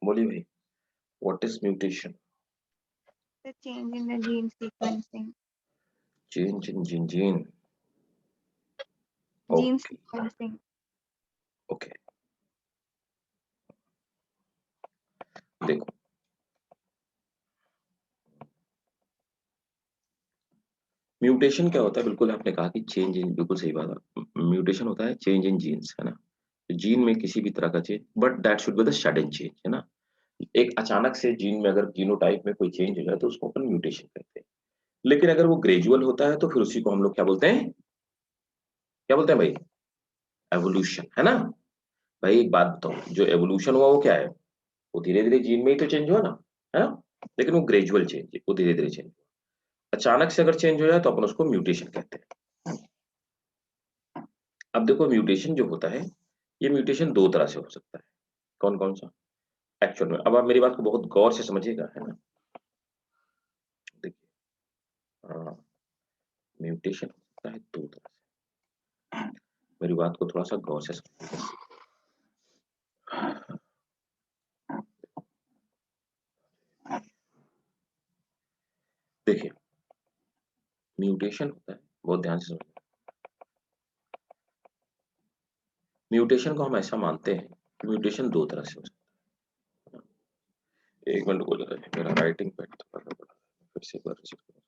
बोलिए भाई, what is mutation? The change in the gene sequencing. Change in gene. Gene okay sequencing. Okay, देखो mutation क्या होता है, बिल्कुल आपने कहा कि चेंज इन, बिल्कुल सही बात है। म्यूटेशन होता है चेंज इन जीन्स, है ना। जीन में किसी भी तरह का change, but that should be the sudden change, है ना। एक अचानक से जीन में अगर जीनोटाइप में कोई चेंज हो जाए तो उसको अपन म्यूटेशन कहते हैं। लेकिन अगर वो ग्रेजुअल होता है तो फिर उसी को हम लोग क्या बोलते हैं, क्या बोलते हैं भाई? एवोल्यूशन, है ना। भाई एक बात बताओ, जो एवोल्यूशन हुआ वो क्या है? वो धीरे धीरे जीन में ही तो चेंज हुआ ना, है ना। लेकिन वो ग्रेजुअल चेंज है, वो धीरे धीरे चेंज हुआ। अचानक से अगर चेंज हो जाए तो अपन उसको म्यूटेशन कहते हैं। अब देखो म्यूटेशन जो होता है, ये म्यूटेशन दो तरह से हो सकता है। कौन कौन सा? एक्चुअल में अब आप मेरी बात को बहुत गौर से समझिएगा, है ना। देखिए, म्यूटेशन होता है दो तरह से। मेरी बात को थोड़ा सा गौर से समझिएगा। देखिए, म्यूटेशन होता है, बहुत ध्यान से समझिए। म्यूटेशन को हम ऐसा मानते हैं कि म्यूटेशन दो तरह से हो सकता है। एक मिनट को जरा, मेरा राइटिंग पैड थोड़ा सा बड़ा है, फिर से एक बार रिसीव करो।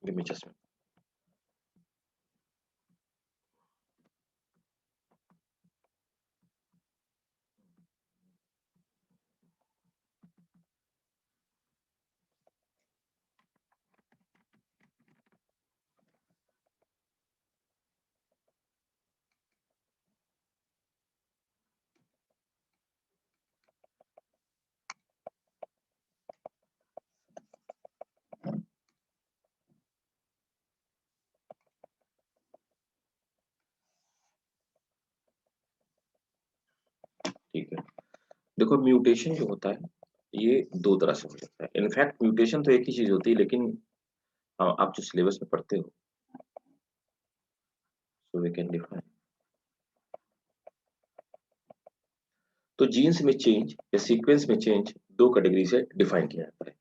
Give me just. ठीक है, देखो म्यूटेशन जो होता है ये दो तरह से हो सकता है। इनफैक्ट म्यूटेशन तो एक ही चीज होती है, लेकिन आप जो सिलेबस में पढ़ते हो, सो वी कैन डिफाइन। तो जीन्स में चेंज या सीक्वेंस में चेंज दो कैटेगरी से डिफाइन किया जाता है।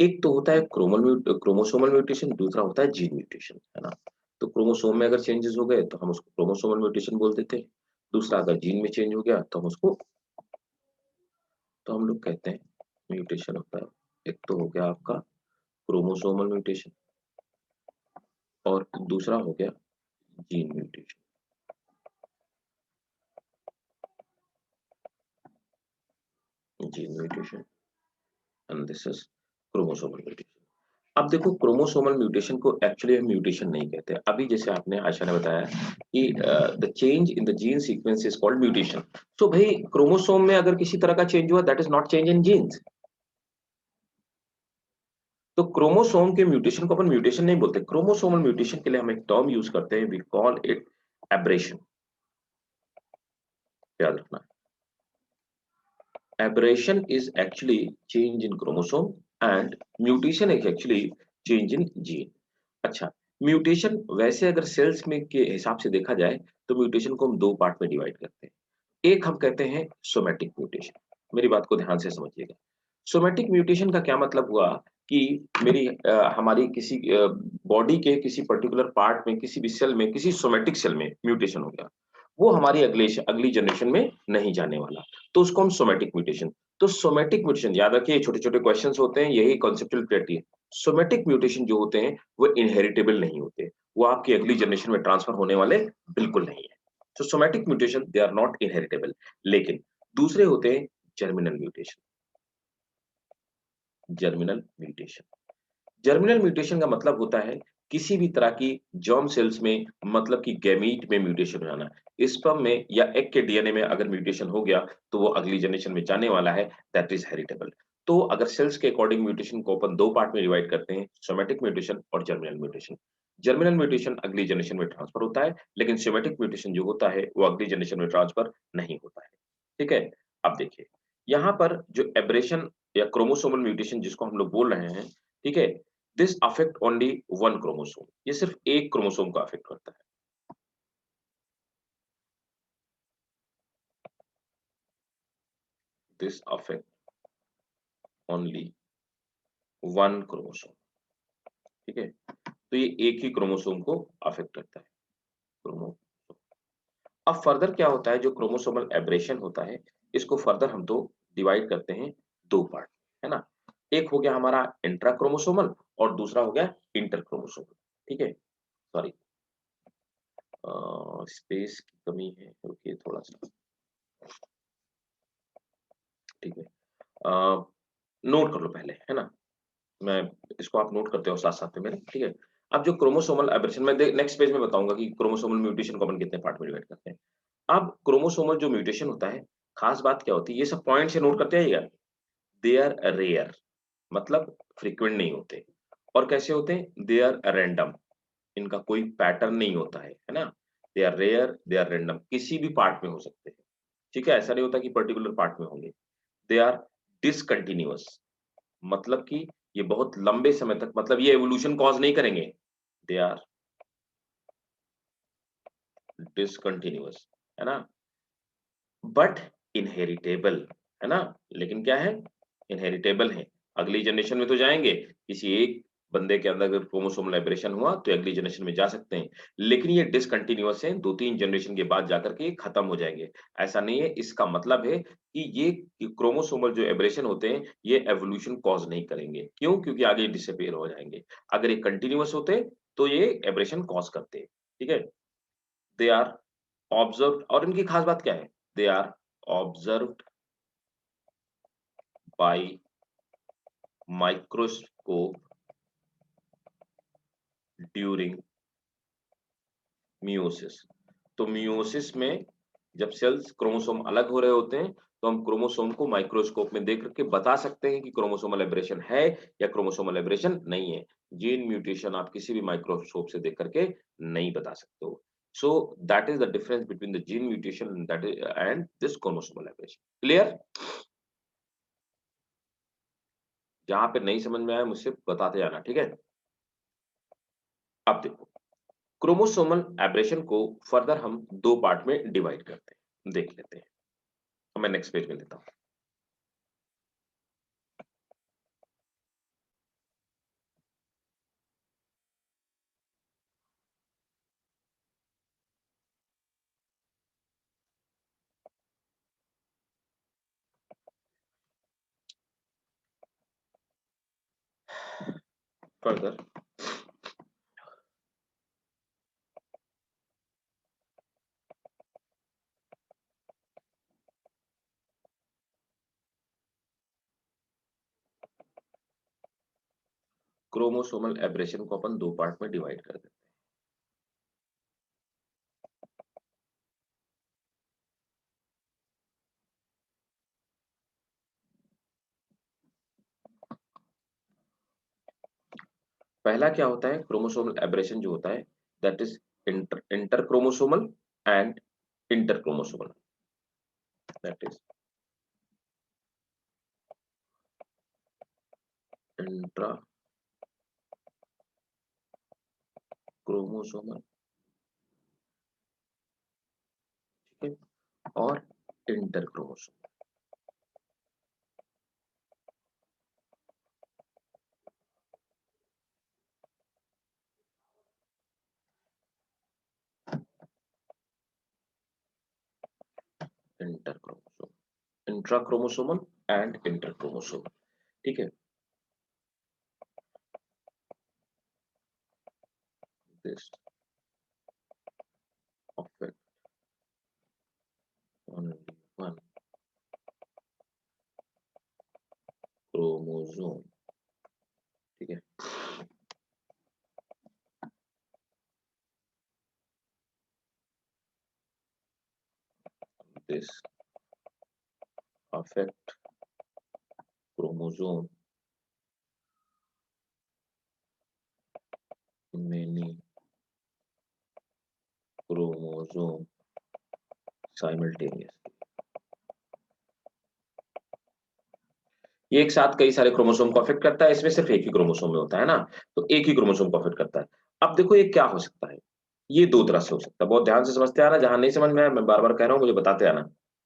एक तो होता है क्रोमोसोमल म्यूटेशन, दूसरा होता है जीन म्यूटेशन, है ना। तो क्रोमोसोम में अगर चेंजेस हो गए तो हम उसको क्रोमोसोमल म्यूटेशन बोल देते हैं। दूसरा अगर जीन में चेंज हो गया तो हम उसको, तो हम लोग कहते हैं म्यूटेशन होता है। एक तो हो गया आपका क्रोमोसोमल म्यूटेशन और दूसरा हो गया gene mutation. Gene mutation and this is chromosomal mutation. अब देखो क्रोमोसोमल म्यूटेशन को एक्चुअली हम म्यूटेशन नहीं कहते। अभी जैसे आपने आशा ने बताया कि the change in the gene sequence is called mutation. तो भाई क्रोमोसोम में अगर किसी तरह का चेंज हुआ, that is not change in genes. तो क्रोमोसोम के म्यूटेशन को अपन म्यूटेशन नहीं बोलते। क्रोमोसोमल म्यूटेशन के लिए हम एक टर्म यूज करते हैं, वी कॉल इट एब्रेशन। याद रखना, aberration is actually change in chromosome and mutation is actually change in gene। अच्छा, म्यूटेशन वैसे अगर सेल्स में के हिसाब से देखा जाए तो म्यूटेशन को हम दो पार्ट में डिवाइड करते हैं। एक हम कहते हैं सोमैटिक म्यूटेशन। मेरी बात को ध्यान से समझिएगा। सोमैटिक म्यूटेशन का क्या मतलब हुआ कि हमारी किसी बॉडी के किसी पर्टिकुलर पार्ट में, किसी भी सेल में, किसी सोमैटिक सेल में म्यूटेशन हो गया, वो हमारी अगली जनरेशन में नहीं जाने वाला, तो उसको हम सोमैटिक म्यूटेशन। तो सोमैटिक म्यूटेशन याद रखिए, छोटे-छोटे क्वेश्चंस होते हैं, यही कांसेप्चुअल क्लैरिटी है। सोमैटिक म्यूटेशन जो होते हैं वो इनहेरिटेबल नहीं होते, वो आपकी अगली जनरेशन में ट्रांसफर होने वाले बिल्कुल नहीं है। तो somatic mutation they are not inheritable. लेकिन दूसरे होते हैं germinal mutation. Germinal mutation, germinal mutation का मतलब होता है किसी भी तरह की जर्म सेल्स में, मतलब कि गैमीट में म्यूटेशन हो जाना। स्पर्म में या एग के डीएनए में अगर म्यूटेशन हो गया तो वो अगली जनरेशन में जाने वाला है, दैट इज हेरिटेबल। तो अगर सेल्स के अकॉर्डिंग म्यूटेशन को अपन दो पार्ट में डिवाइड करते हैं, सोमैटिक म्यूटेशन और जर्मिनल म्यूटेशन। जर्मिनल म्यूटेशन अगली जनरेशन में ट्रांसफर होता है, लेकिन सोमैटिक म्यूटेशन जो होता है वो अगली जनरेशन में ट्रांसफर नहीं होता है। ठीक है, अब देखिए यहाँ पर जो एब्रेशन या क्रोमोसोमल म्यूटेशन जिसको हम लोग बोल रहे हैं, ठीक है, this affect only one chromosome. ये सिर्फ एक क्रोमोसोम को अफेक्ट करता है। This affect only one chromosome, ठीक है। तो ये एक ही क्रोमोसोम को अफेक्ट करता है, क्रोमोसोम। अब फर्दर क्या होता है, जो क्रोमोसोमल एब्रेशन होता है, इसको फर्दर हम तो डिवाइड करते हैं दो पार्ट, है ना। एक हो गया हमारा इंट्रा क्रोमोसोमल और दूसरा हो गया इंटर क्रोमोसोमल, ठीक है। सॉरी, स्पेस की कमी है, रुकिए थोड़ा सा, ठीक है। नोट कर लो पहले, है ना। मैं इसको आप नोट करते हो साथ साथ में मेरे, ठीक है। अब जो क्रोमोसोमल एब्रेशन, मैं नेक्स्ट पेज में बताऊंगा कि क्रोमोसोमल म्यूटेशन को अपन कितने पार्ट में डिवाइड करते हैं। अब क्रोमोसोमल जो म्यूटेशन होता है, खास बात क्या होती है, ये सब पॉइंट से नोट करते आइएगा। दे आर रेयर, मतलब फ्रीक्वेंट नहीं होते। और कैसे होते हैं, दे आर रैंडम, इनका कोई पैटर्न नहीं होता है ना। They are rare, they are random, किसी भी पार्ट में हो सकते हैं, ठीक है। ऐसा नहीं होता कि पर्टिकुलर पार्ट में होंगे। दे आर डिसकंटिन्यूअस, मतलब कि ये बहुत लंबे समय तक, मतलब ये एवोल्यूशन कॉज नहीं करेंगे। दे आर डिसकंटिन्यूअस, है ना। बट इनहेरिटेबल, है ना। लेकिन क्या है, इनहेरिटेबल है। अगली जनरेशन में तो जाएंगे, किसी एक बंदे के अंदर अगर क्रोमोसोमल एब्रेशन हुआ तो अगली जनरेशन में जा सकते हैं। लेकिन ये डिसकंटिन्यूअस है, 2-3 जनरेशन के बाद जाकर के ये खत्म हो जाएंगे। ऐसा नहीं है, इसका मतलब है कि ये क्रोमोसोमल जो एब्रेशन होते हैं, ये एवोल्यूशन कॉज नहीं करेंगे। क्यों? क्योंकि आगे डिसअपीयर हो जाएंगे। अगर ये कंटिन्यूअस होते तो ये एब्रेशन कॉज करते, ठीक है। दे आर ऑब्जर्व्ड, और इनकी खास बात क्या है, they are observed by microscope during meiosis. तो मियोसिस में जब सेल्स क्रोमोसोम अलग हो रहे होते हैं, तो हम क्रोमोसोम को माइक्रोस्कोप में देख करके बता सकते हैं कि क्रोमोसोमल एब्रेशन है या क्रोमोसोमल एब्रेशन नहीं है। जीन म्यूटेशन आप किसी भी माइक्रोस्कोप से देख करके नहीं बता सकते हो। So that is the difference between the gene mutation that is and this chromosomal aberration. Clear? जहां पे नहीं समझ में आया मुझसे बताते जाना, ठीक है। अब देखो, क्रोमोसोमल एब्रेशन को फर्दर हम दो पार्ट में डिवाइड करते हैं, देख लेते हैं। तो मैं नेक्स्ट पेज में लेता हूं। फर्दर क्रोमोसोमल एब्रेशन को अपन दो पार्ट में डिवाइड कर देते हैं। पहला क्या होता है, क्रोमोसोमल एब्रेशन जो होता है, that is inter chromosomal and inter chromosomal, that is intra chromosomal, ठीक है, और inter chromosomal. Inter chromosome, intra chromosomal and inter chromosomal, ठीक है। This affect only one chromosome, ठीक है। This affect chromosome many chromosome simultaneously। ये एक साथ कई सारे क्रोमोसोम को अफेक्ट करता है, इसमें सिर्फ एक ही क्रोमोसोम में होता है ना, तो एक ही क्रोमोसोम को अफेक्ट करता है। अब देखो ये क्या हो सकता है, ये दो तरह से हो सकता है, बहुत ध्यान से समझते आना, जहां नहीं समझ में आया मैं बार बार कह रहा हूं, मुझे बताते आना,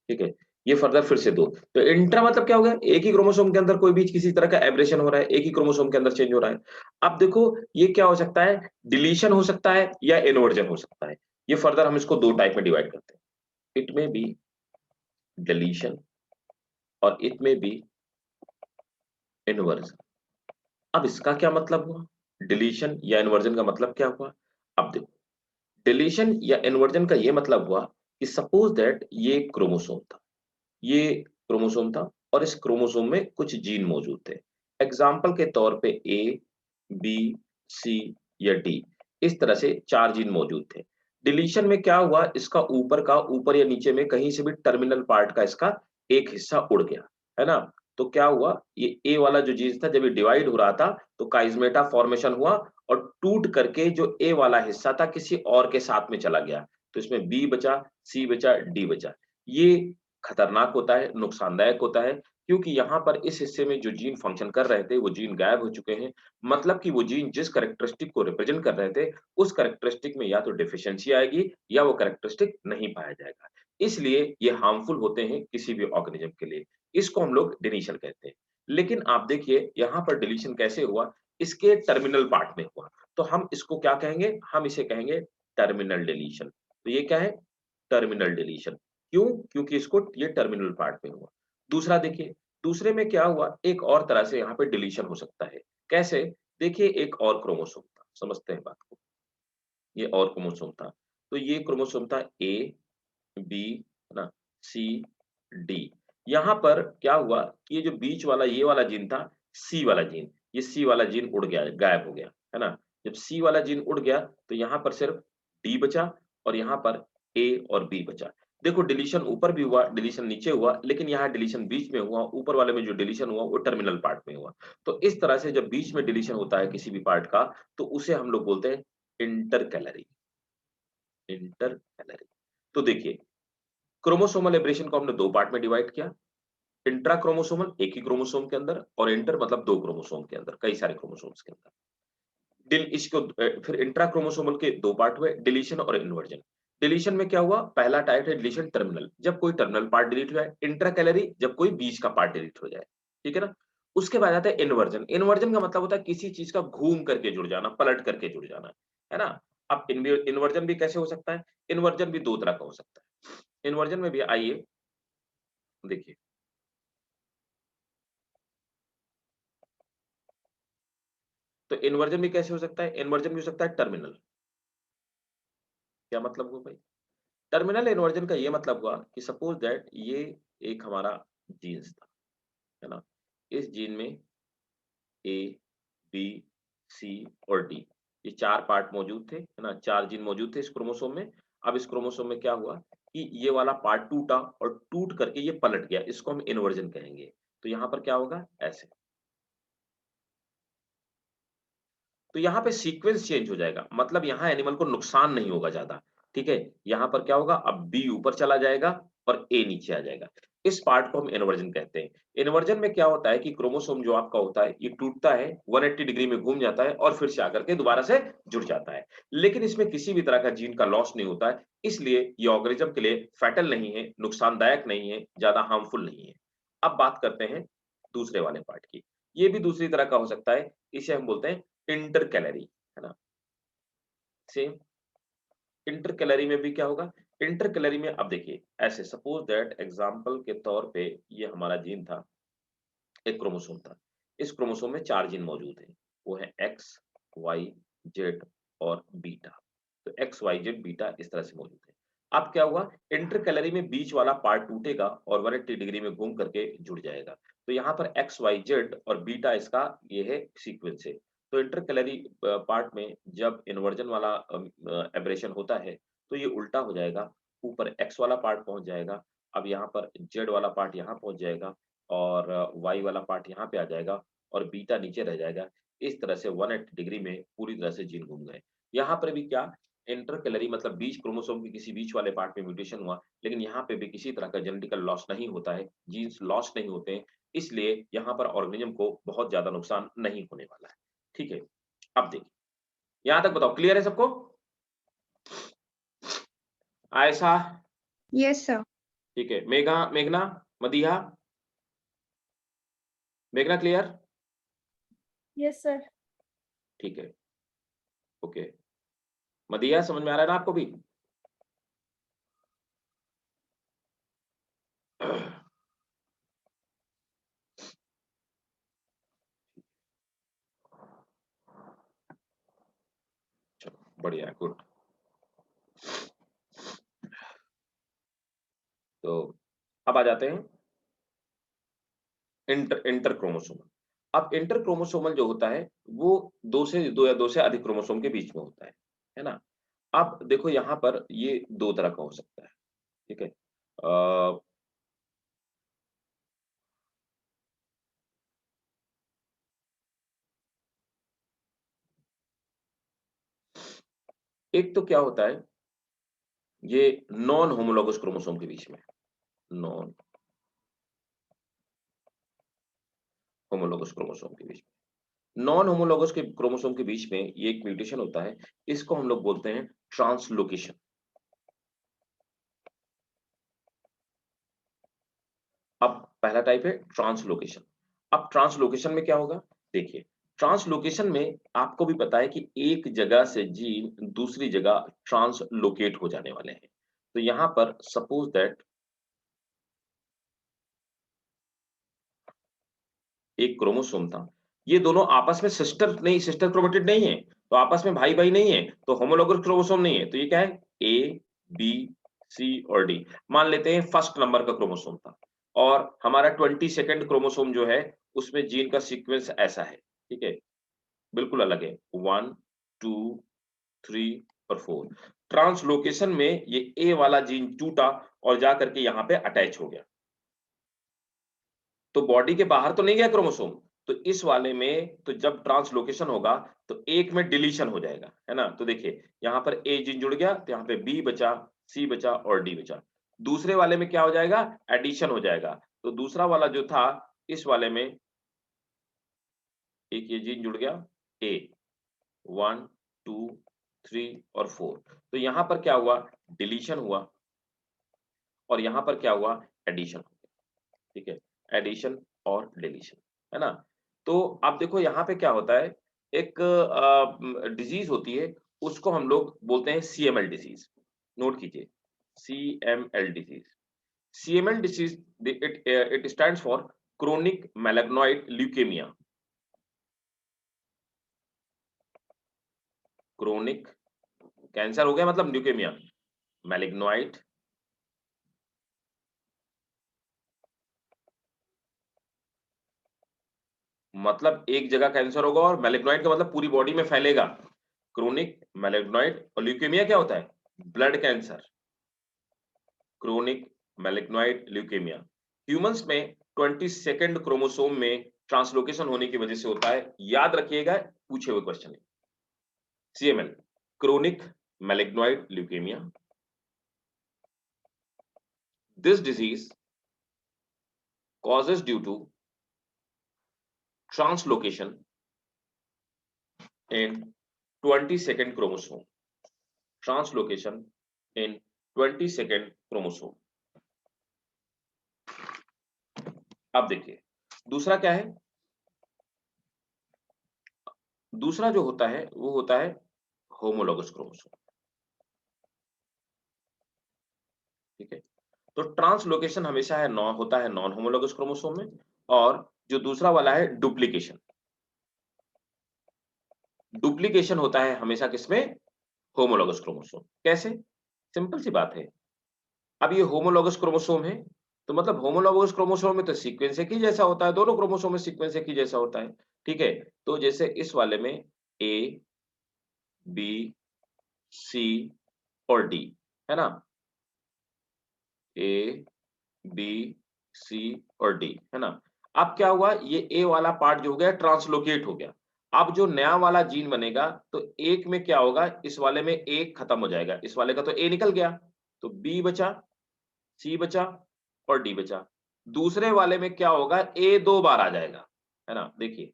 ठीक है। ये फर्दर फिर से 2। तो इंट्रा मतलब क्या हो गया? एक ही क्रोमोसोम के अंदर कोई भी किसी तरह का एब्रेशन हो रहा है, एक ही क्रोमोसोम के अंदर चेंज हो रहा है। अब देखो ये क्या हो सकता है? डिलीशन हो सकता है या इन्वर्जन हो सकता है। ये फर्दर हम इसको 2 टाइप में डिवाइड करते हैं। इट में बी डिलीशन और इट में बी इन्वर्जन। अब इसका क्या मतलब हुआ? डिलीशन या इन्वर्जन का मतलब क्या हुआ? अब देखो, डिलीशन या इन्वर्जन का ये मतलब हुआ कि सपोज दैट ये क्रोमोसोम था, ये क्रोमोसोम था और इस क्रोमोसोम में कुछ जीन मौजूद थे। एग्जाम्पल के तौर पे ए, बी, सी या डी, इस तरह से 4 जीन मौजूद थे। डिलीशन में क्या हुआ? इसका ऊपर या नीचे में कहीं से भी टर्मिनल पार्ट का इसका एक हिस्सा उड़ गया, है ना? तो क्या हुआ? ये ए वाला जो जीन था जब ये डिवाइड हो रहा था तो काइज़मेटा फॉर्मेशन हुआ और टूट करके जो ए वाला हिस्सा था किसी और के साथ में चला गया। तो इसमें बी बचा, सी बचा, डी बचा। ये खतरनाक होता है, नुकसानदायक होता है, क्योंकि यहाँ पर इस हिस्से में जो जीन फंक्शन कर रहे थे, वो जीन गायब हो चुके हैं। मतलब कि वो जीन जिस कैरेक्टरिस्टिक को रिप्रेजेंट कर रहे थे, उस कैरेक्टरिस्टिक में या तो डेफिशिएंसी आएगी या वो कैरेक्टरिस्टिक नहीं पाया जाएगा। इसलिए ये हार्मफुल होते हैं किसी भी ऑर्गेनिज्म के लिए। इसको हम लोग डिलीशन कहते हैं। लेकिन आप देखिए यहाँ पर डिलीशन कैसे हुआ? इसके टर्मिनल पार्ट में हुआ। तो हम इसको क्या कहेंगे? हम इसे कहेंगे टर्मिनल डिलीशन। तो ये क्या है? Terminal deletion. क्यों? क्योंकि इसको ये टर्मिनल पार्ट में हुआ। दूसरा देखिए, दूसरे में क्या हुआ? एक और तरह से यहाँ पे डिलीशन हो सकता है। कैसे? देखिए एक और क्रोमोसोम था, समझते हैं बात को। ये और क्रोमोसोम था। तो ये क्रोमोसोम था ए, बी, है ना? सी, डी। यहाँ पर क्या हुआ कि ये जो बीच वाला ये वाला जीन था, सी वाला जीन, ये सी वाला जीन उड़ गया, गायब हो गया, है ना? जब सी वाला जीन उड़ गया, तो यहाँ पर सिर्फ डी बचा और यहाँ पर ए और बी बचा। देखो डिलीशन ऊपर भी हुआ, डिलीशन नीचे हुआ, लेकिन यहाँ डिलीशन बीच में हुआ, ऊपर वाले में जो डिलीशन हुआ वो टर्मिनल पार्ट में हुआ। तो इस तरह से जब बीच में डिलीशन होता है किसी भी पार्ट का, तो उसे हम लोग बोलते हैं इंटरकैलरी, इंटरकैलरी। तो देखिए, क्रोमोसोमल एब्रेशन को हमने 2 पार्ट में डिवाइड किया। इंट्रा क्रोमोसोमल एक ही क्रोमोसोम के अंदर और इंटर मतलब 2 क्रोमोसोम के अंदर, कई सारे क्रोमोसोम्स के अंदर। फिर इंट्रा क्रोमोसोमल के 2 पार्ट हुए, डिलीशन और इन्वर्जन। डिलीशन में क्या हुआ? पहला टाइप है डिलीशन टर्मिनल, जब कोई टर्मिनल पार्ट डिलीट हो जाए, इंट्राकैलरी जब कोई बीच का पार्ट डिलीट हो जाए, ठीक है ना? उसके बाद आता है इन्वर्जन। इन्वर्जन का मतलब होता है किसी चीज का घूम करके जुड़ जाना, पलट करके जुड़ जाना, है ना? अब इन्वर्जन भी कैसे हो सकता है? इन्वर्जन भी 2 तरह का हो सकता है। इन्वर्जन में भी आइए देखिए, तो इन्वर्जन भी कैसे हो सकता है? इन्वर्जन भी हो सकता है टर्मिनल। क्या मतलब हुआ भाई? टर्मिनल इन्वर्जन का ये मतलब हुआ कि सपोज दैट ये एक हमारा जीन्स था, है ना? इस जीन में ए, बी, सी और डी, ये 4 पार्ट मौजूद थे, है ना? 4 जीन मौजूद थे इस क्रोमोसोम में। अब इस क्रोमोसोम में क्या हुआ कि ये वाला पार्ट टूटा और टूट करके ये पलट गया, इसको हम इन्वर्जन कहेंगे। तो यहाँ पर क्या होगा? ऐसे। तो यहाँ पे सीक्वेंस चेंज हो जाएगा, मतलब यहाँ एनिमल को नुकसान नहीं होगा ज़्यादा, ठीक है? यहाँ पर क्या होगा? अब बी ऊपर चला जाएगा और ए नीचे आ जाएगा। इस पार्ट को हम इन्वर्जन कहते हैं। इन्वर्जन में क्या होता है कि क्रोमोसोम जो आपका होता है, ये टूटता है, 180 डिग्री में घूम जाता है और फिर से आकर के दोबारा से जुड़ जाता है। लेकिन इसमें किसी भी तरह का जीन का लॉस नहीं होता है, इसलिए ये ऑर्गेनिज्म के लिए फैटल नहीं है, नुकसानदायक नहीं है, ज़्यादा हार्मफुल नहीं है। अब बात करते हैं दूसरे वाले पार्ट की। ये भी दूसरी तरह का हो सकता है, इसे हम बोलते हैं इंटरकैलरी, है ना? सेम इंटरकैलरी में भी क्या होगा? इंटरकैलरी में अब देखिए ऐसे सपोज दैट एग्जांपल के तौर पे ये हमारा जीन था, एक क्रोमोसोम था। इस क्रोमोसोम में 4 जीन मौजूद हैं। वो है एक्स, वाई, जेड और बीटा। तो एक्स, वाई, जेड, बीटा इस तरह से मौजूद है। अब क्या हुआ? इंटरकैलरी में बीच वाला पार्ट टूटेगा और 180 डिग्री में घूम करके जुड़ जाएगा। तो यहाँ पर एक्स, वाई, जेड और बीटा इसका ये है सीक्वेंस है। तो इंटरकैलरी पार्ट में जब इन्वर्जन वाला एब्रेशन होता है, तो ये उल्टा हो जाएगा। ऊपर एक्स वाला पार्ट पहुँच जाएगा। अब यहाँ पर जेड वाला पार्ट यहाँ पहुँच जाएगा और वाई वाला पार्ट यहाँ पे आ जाएगा और बीटा नीचे रह जाएगा। इस तरह से 180 डिग्री में पूरी तरह से जीन घूम गए। यहाँ पर भी क्या? इंटरकैलरी मतलब बीच क्रोमोसोम के किसी बीच वाले पार्ट में म्यूटेशन हुआ, लेकिन यहाँ पे भी किसी तरह का जेनेटिकल लॉस नहीं होता है, जीन्स लॉस नहीं होते हैं, इसलिए यहाँ पर ऑर्गेनिज्म को बहुत ज़्यादा नुकसान नहीं होने वाला है। ठीक है? अब देखिए, यहाँ तक बताओ क्लियर है सबको? Ayesha, Yes, sir. ठीक है, मेघना, मदीहा, मेघना क्लियर? Yes sir. ठीक है, ओके। मदीहा समझ में आ रहा है ना आपको भी? चलो बढ़िया है, गुड। तो अब आ जाते हैं इंटर क्रोमोसोमल। अब इंटर क्रोमोसोमल जो होता है वो 2 या 2 से अधिक क्रोमोसोम के बीच में होता है ना? अब देखो यहाँ पर ये 2 तरह का हो सकता है, ठीक है? एक तो क्या होता है, ये नॉन होमोलॉगस क्रोमोसोम के बीच में, नॉन होमोलॉगस क्रोमोसोम के बीच में। नॉन होमोलॉगस के क्रोमोसोम के बीच में ये एक म्यूटेशन होता है, इसको हम लोग बोलते हैं ट्रांसलोकेशन। अब पहला टाइप है ट्रांसलोकेशन। अब ट्रांसलोकेशन में क्या होगा? देखिए, ट्रांसलोकेशन में आपको भी पता है कि एक जगह से जीन दूसरी जगह ट्रांसलोकेट हो जाने वाले हैं। तो यहाँ पर सपोज दैट एक क्रोमोसोम था, ये दोनों आपस में सिस्टर क्रोमेटिड नहीं है, तो आपस में भाई-भाई नहीं है, तो होमोलॉगस क्रोमोसोम नहीं है, तो ये क्या है? ए, बी, सी और डी। मान लेते हैं फर्स्ट नंबर का क्रोमोसोम था और हमारा 22nd क्रोमोसोम जो है, उसमें जीन का सीक्वेंस ऐसा है, ठीक है? बिल्कुल अलग है, 1, 2, 3 और 4। ट्रांसलोकेशन में ये ए वाला जीन टूटा और जा करके यहाँ पे अटैच हो गया। तो बॉडी के बाहर तो नहीं गया क्रोमोसोम, तो इस वाले में तो जब ट्रांसलोकेशन होगा तो एक में डिलीशन हो जाएगा, है ना? तो देखिए यहाँ पर ए जीन जुड़ गया, तो यहाँ पे बी बचा, सी बचा और डी बचा। दूसरे वाले में क्या हो जाएगा? एडिशन हो जाएगा। तो दूसरा वाला जो था, इस वाले में एक ये जीन जुड़ गया ए, 1, 2, 3 और 4। तो यहाँ पर क्या हुआ? डिलीशन हुआ और यहाँ पर क्या हुआ? एडिशन हो गया, ठीक है? एडिशन और डिलीशन, है ना? तो आप देखो यहाँ पे क्या होता है, एक डिजीज़ होती है, उसको हम लोग बोलते हैं सीएमएल डिजीज़। नोट कीजिए, CML disease. CML disease it stands for chronic myeloid leukaemia. Chronic cancer हो गया मतलब ल्यूकेमिया, मैलिग्नॉइड मतलब एक जगह कैंसर होगा और मैलिग्नॉइड का मतलब पूरी बॉडी में फैलेगा। क्रोनिक मैलिग्नॉइड और ल्यूकेमिया क्या होता है? Blood cancer. Chronic myeloid leukaemia. Humans में 22nd क्रोमोसोम में ट्रांसलोकेशन होने की वजह से होता है। याद रखिएगा, पूछे हुए क्वेश्चन है। CML, chronic myeloid leukaemia. This disease causes due to translocation in 22nd chromosome. Translocation in 22nd chromosome. अब देखिए, दूसरा क्या है? दूसरा जो होता है वो होता है होमोलॉगस क्रोमोसोम, ठीक है? तो ट्रांसलोकेशन हमेशा होता है नॉन होमोलॉगस क्रोमोसोम में और जो दूसरा वाला है डुप्लीकेशन। डुप्लीकेशन होता है हमेशा किसमें? Homologous chromosome. कैसे? सिंपल सी बात है। अब ये होमोलॉगस क्रोमोसोम है, तो मतलब होमोलॉगस क्रोमोसोम में तो सीक्वेंस एक ही जैसा होता है, दोनों क्रोमोसोम में सीक्वेंस एक ही जैसा होता है, ठीक है? तो जैसे इस वाले में ए, बी, सी और डी, है ना? ए, बी, सी और डी, है ना? अब क्या हुआ? ये ए वाला पार्ट जो हो गया ट्रांसलोकेट हो गया। अब जो नया वाला जीन बनेगा, तो एक में क्या होगा? इस वाले में ए खत्म हो जाएगा, इस वाले का तो ए निकल गया, तो बी बचा, सी बचा और डी बचा। दूसरे वाले में क्या होगा? ए 2 बार आ जाएगा, है ना? देखिए,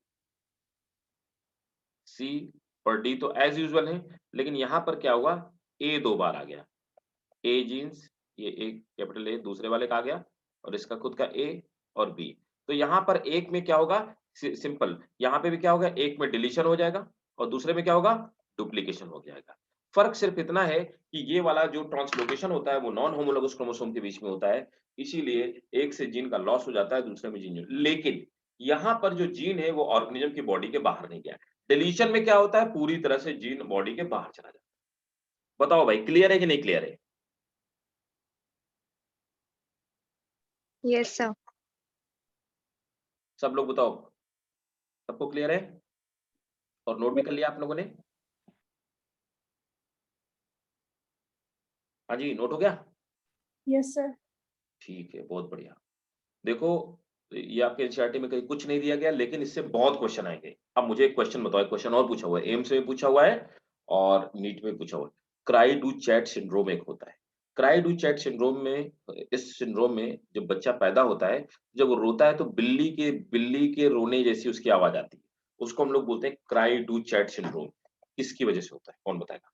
सी और डी तो एज़ यूजुअल है, लेकिन यहाँ पर क्या हुआ? ए 2 बार आ गया। ए जीन्स ये ए कैपिटल ए दूसरे वाले का आ गया और इसका खुद का ए और बी। तो यहाँ पर एक में क्या होगा सिंपल, यहाँ पे भी क्या होगा, एक में डिलीशन हो जाएगा और दूसरे में क्या होगा, डुप्लीकेशन हो जाएगा। फ़र्क सिर्फ इतना है कि ये वाला जो ट्रांसलोकेशन होता है वो नॉन होमोलोगस क्रोमोसोम के बीच में होता है, इसीलिए एक से जीन का लॉस हो जाता है, दूसरे में जीन लेकिन यहाँ पर जो जीन है वो ऑर्गेनिज्म की बॉडी के बाहर नहीं गया। डिलीशन में क्या होता है, पूरी तरह से जीन बॉडी के बाहर चला जाता है। बताओ भाई क्लियर है कि नहीं क्लियर है? Yes, sir. सब लोग बताओ, सबको क्लियर है? और नोट भी कर लिया आप लोगों ने? हाँ जी, नोट हो गया? Yes, sir. ठीक है, बहुत बढ़िया। देखो, ये आपके एनसीईआरटी में कहीं कुछ नहीं दिया गया लेकिन इससे बहुत क्वेश्चन आएँगे। अब मुझे एक क्वेश्चन बताओ, एक क्वेश्चन और पूछा हुआ है, एम्स में पूछा हुआ है और नीट में पूछा हुआ है। क्राई डू चैट सिंड्रोम एक होता है। क्राई डू चैट सिंड्रोम में इस सिंड्रोम में जब बच्चा पैदा होता है, जब वो रोता है तो बिल्ली के रोने जैसी उसकी आवाज़ आती है। उसको हम लोग बोलते हैं क्राई डू चैट सिंड्रोम। किसकी वजह से होता है? कौन बताएगा?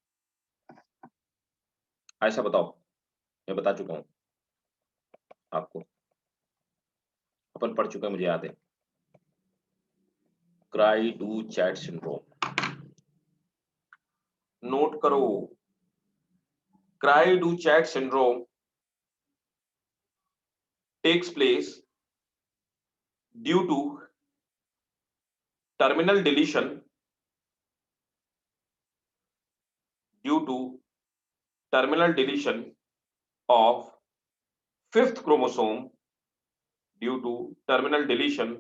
आयशा बताओ, मैं बता चुका हूँ आपको। अपन पढ़ चुके हैं, मुझे याद है। क्राई डू चैट सिंड्रोम नोट करो। Cri du chat syndrome takes place due to terminal deletion due to terminal deletion of fifth chromosome due to terminal deletion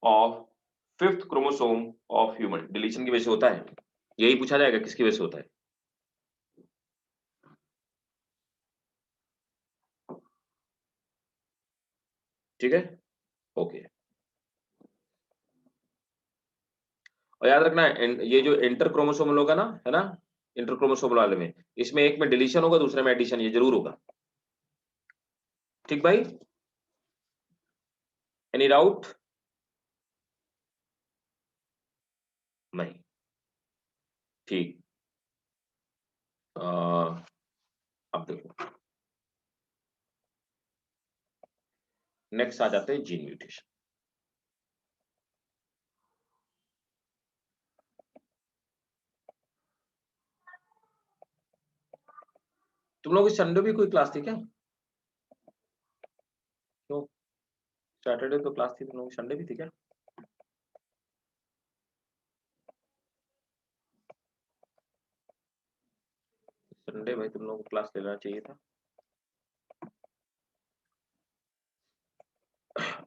of fifth chromosome of human। Deletion की वजह से होता है, यही पूछा जाएगा किसकी वजह से होता है। ठीक है, ओके। और याद रखना ये जो इंटर क्रोमोसोमल होगा ना, है ना, इंटर क्रोमोसोमल वाले में, इसमें एक में डिलीशन होगा, दूसरे में एडिशन, ये जरूर होगा। ठीक भाई, एनी डाउट? नहीं, ठीक। अब देखो, नेक्स्ट आ जाते हैं जीन म्यूटेशन। तुम लोग इस संडे भी कोई क्लास थी क्या? क्यों, सैटरडे तो क्लास थी, तुम लोग संडे भी थी क्या? संडे भाई तुम लोगों को क्लास लेना चाहिए था।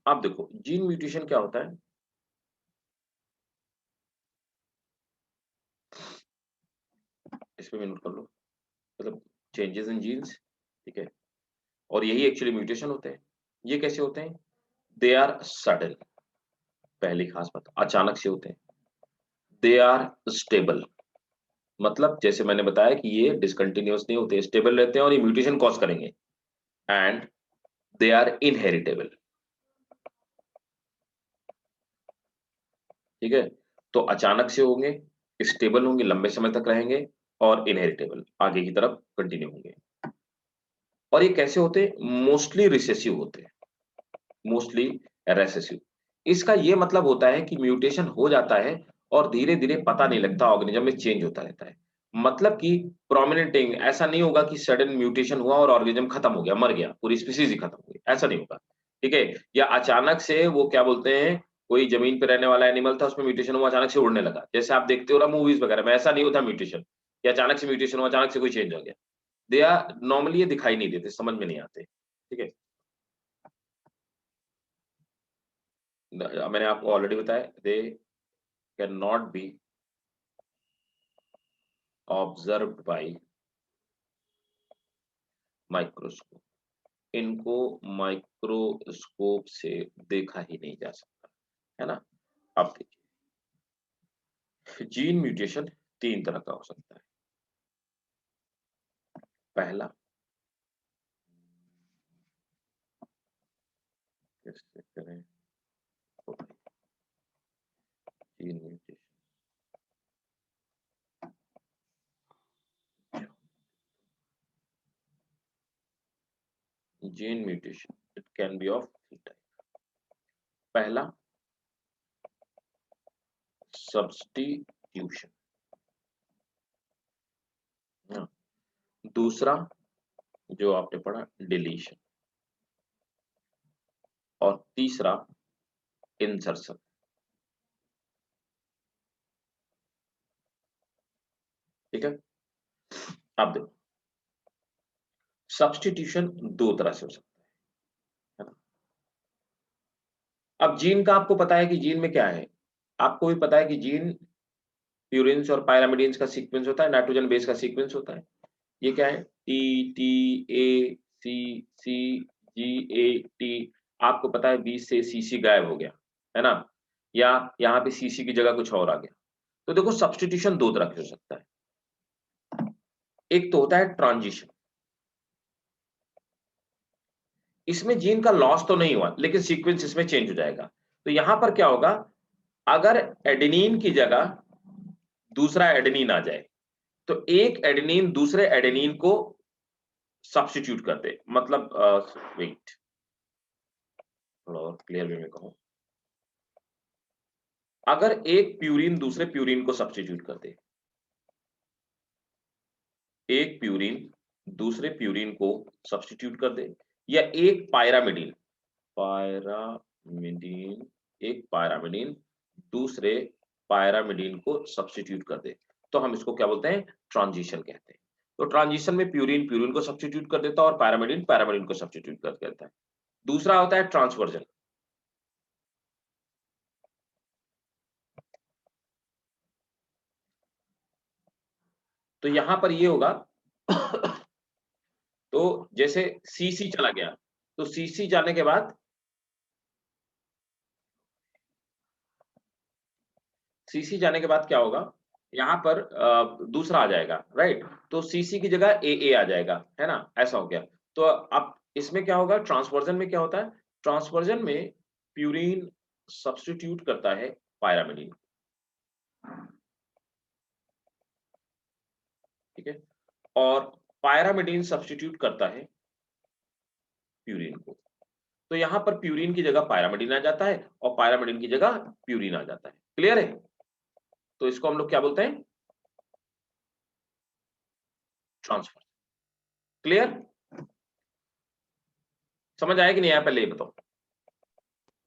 अब देखो जीन म्यूटेशन क्या होता है। इसमें भी नोट कर लो, मतलब चेंजेस इन जीन्स, ठीक है, और यही एक्चुअली म्यूटेशन होते हैं। ये कैसे होते हैं? दे आर सडन, पहली खास बात, अचानक से होते हैं। दे आर स्टेबल, मतलब जैसे मैंने बताया कि ये डिसकंटिन्यूअस नहीं होते, स्टेबल रहते हैं और ये म्यूटेशन कॉज करेंगे। एंड दे आर इनहेरिटेबल, ठीक है। तो अचानक से होंगे, स्टेबल होंगे, लंबे समय तक रहेंगे और इनहेरिटेबल, आगे की तरफ कंटिन्यू होंगे। और ये कैसे होते हैं? मोस्टली रिसेसिव होते हैं, मोस्टली रेसेसिव। इसका ये मतलब होता है कि म्यूटेशन हो जाता है और धीरे-धीरे पता नहीं लगता, ऑर्गेनिज्म में चेंज होता रहता है। मतलब कि प्रोमिनेंट ऐसा नहीं होगा कि सडन म्यूटेशन हुआ और ऑर्गेनिज्म खत्म हो गया, मर गया, पूरी स्पीशीज ही खत्म हो गई, ऐसा नहीं होगा, ठीक है। या अचानक से वो क्या बोलते हैं, कोई जमीन पे रहने वाला एनिमल था, उसमें म्यूटेशन हुआ, अचानक से उड़ने लगा। जैसे आप देखते हो ना मूवीज वगैरह में, ऐसा नहीं होता म्यूटेशन, कि अचानक से म्यूटेशन हुआ, अचानक से कोई चेंज हो गया। दे आर नॉर्मली ये दिखाई नहीं देते, समझ में नहीं आते, ठीक है। मैंने आपको ऑलरेडी बताया, they can not be observed by microscope, इनको माइक्रोस्कोप से देखा ही नहीं जा सकता, है ना। अब देखिए, जीन म्यूटेशन तीन तरह का हो सकता है। पहला, कैसे करें तो भाई, gene mutation, gene mutation it can be of three type. पहला सब्स्टिट्यूशन, दूसरा जो आपने पढ़ा डिलीशन, और तीसरा इंसर्शन। ठीक है, अब देखो सब्स्टिट्यूशन दो तरह से हो सकता है ना। अब जीन का आपको पता है कि जीन में क्या है, आपको भी पता है कि जीन प्यूरिन्स और पायरामिडिन्स का सीक्वेंस होता है, नाइट्रोजन बेस का सीक्वेंस होता है। ये क्या है, T T A C C G A T. आपको पता है बीच से सी सी गायब हो गया है ना, या यहाँ पे सी सी की जगह कुछ और आ गया। तो देखो सब्स्टिट्यूशन दो तरह से हो सकता है, एक तो होता है ट्रांजिशन, इसमें जीन का लॉस तो नहीं हुआ लेकिन सीक्वेंस इसमें चेंज हो जाएगा। तो यहां पर क्या होगा, अगर एडेनिन की जगह दूसरा एडेनिन आ जाए तो एक एडेनिन दूसरे एडेनिन को सब्स्टिट्यूट कर दे, मतलब वेट थोड़ा और क्लियर वे में कहूं, अगर एक प्यूरिन दूसरे प्यूरिन को सब्स्टिट्यूट कर दे, एक प्यूरिन दूसरे प्यूरिन को सब्स्टिट्यूट कर दे, या एक पायरामिडिन पायरामिडिन एक पायरामिडिन दूसरे पायरामिडिन को सब्स्टिट्यूट कर दे, तो हम इसको क्या बोलते हैं, ट्रांजिशन कहते हैं। तो ट्रांजिशन में प्यूरिन प्यूरिन को सब्स्टिट्यूट कर देता है और पैरामिडिन पैरामिडिन को सब्स्टिट्यूट कर देता है। दूसरा होता है ट्रांसवर्जन। तो यहां पर ये होगा तो जैसे सीसी चला गया, तो सीसी जाने के बाद सीसी जाने के बाद क्या होगा, यहाँ पर दूसरा आ जाएगा, राइट। तो सीसी की जगह ए आ जाएगा, है ना, ऐसा हो गया। तो अब इसमें क्या होगा, ट्रांसवर्जन में क्या होता है, ट्रांसवर्जन में प्यूरिन सब्स्टिट्यूट करता है पायरामिडिन, ठीक है, और पायरामिडिन सब्स्टिट्यूट करता है प्यूरिन को। तो यहाँ पर प्यूरिन की जगह पायरामिडिन आ जाता है और पायरामिडिन की जगह प्यूरिन आ जाता है। क्लियर है, तो इसको हम लोग क्या बोलते हैं, ट्रांसफर। क्लियर, समझ आया कि नहीं आया, पहले ये बताओ।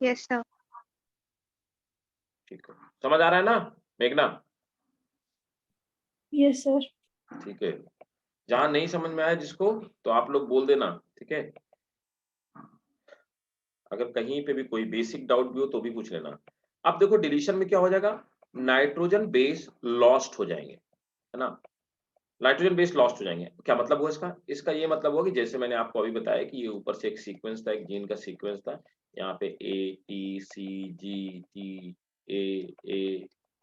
Yes, sir. ठीक है, समझ आ रहा है ना मेघना? Yes, sir. ठीक है, जहां नहीं समझ में आया जिसको, तो आप लोग बोल देना, ठीक है। अगर कहीं पे भी कोई बेसिक डाउट भी हो तो भी पूछ लेना। अब देखो डिलीशन में क्या हो जाएगा, नाइट्रोजन बेस लॉस्ट हो जाएंगे, है ना, नाइट्रोजन बेस लॉस्ट हो जाएंगे। क्या मतलब हुआ इसका, इसका ये मतलब हुआ कि जैसे मैंने आपको अभी बताया कि ये ऊपर से एक सीक्वेंस था, एक जीन का सीक्वेंस था, यहाँ पे A T C G T A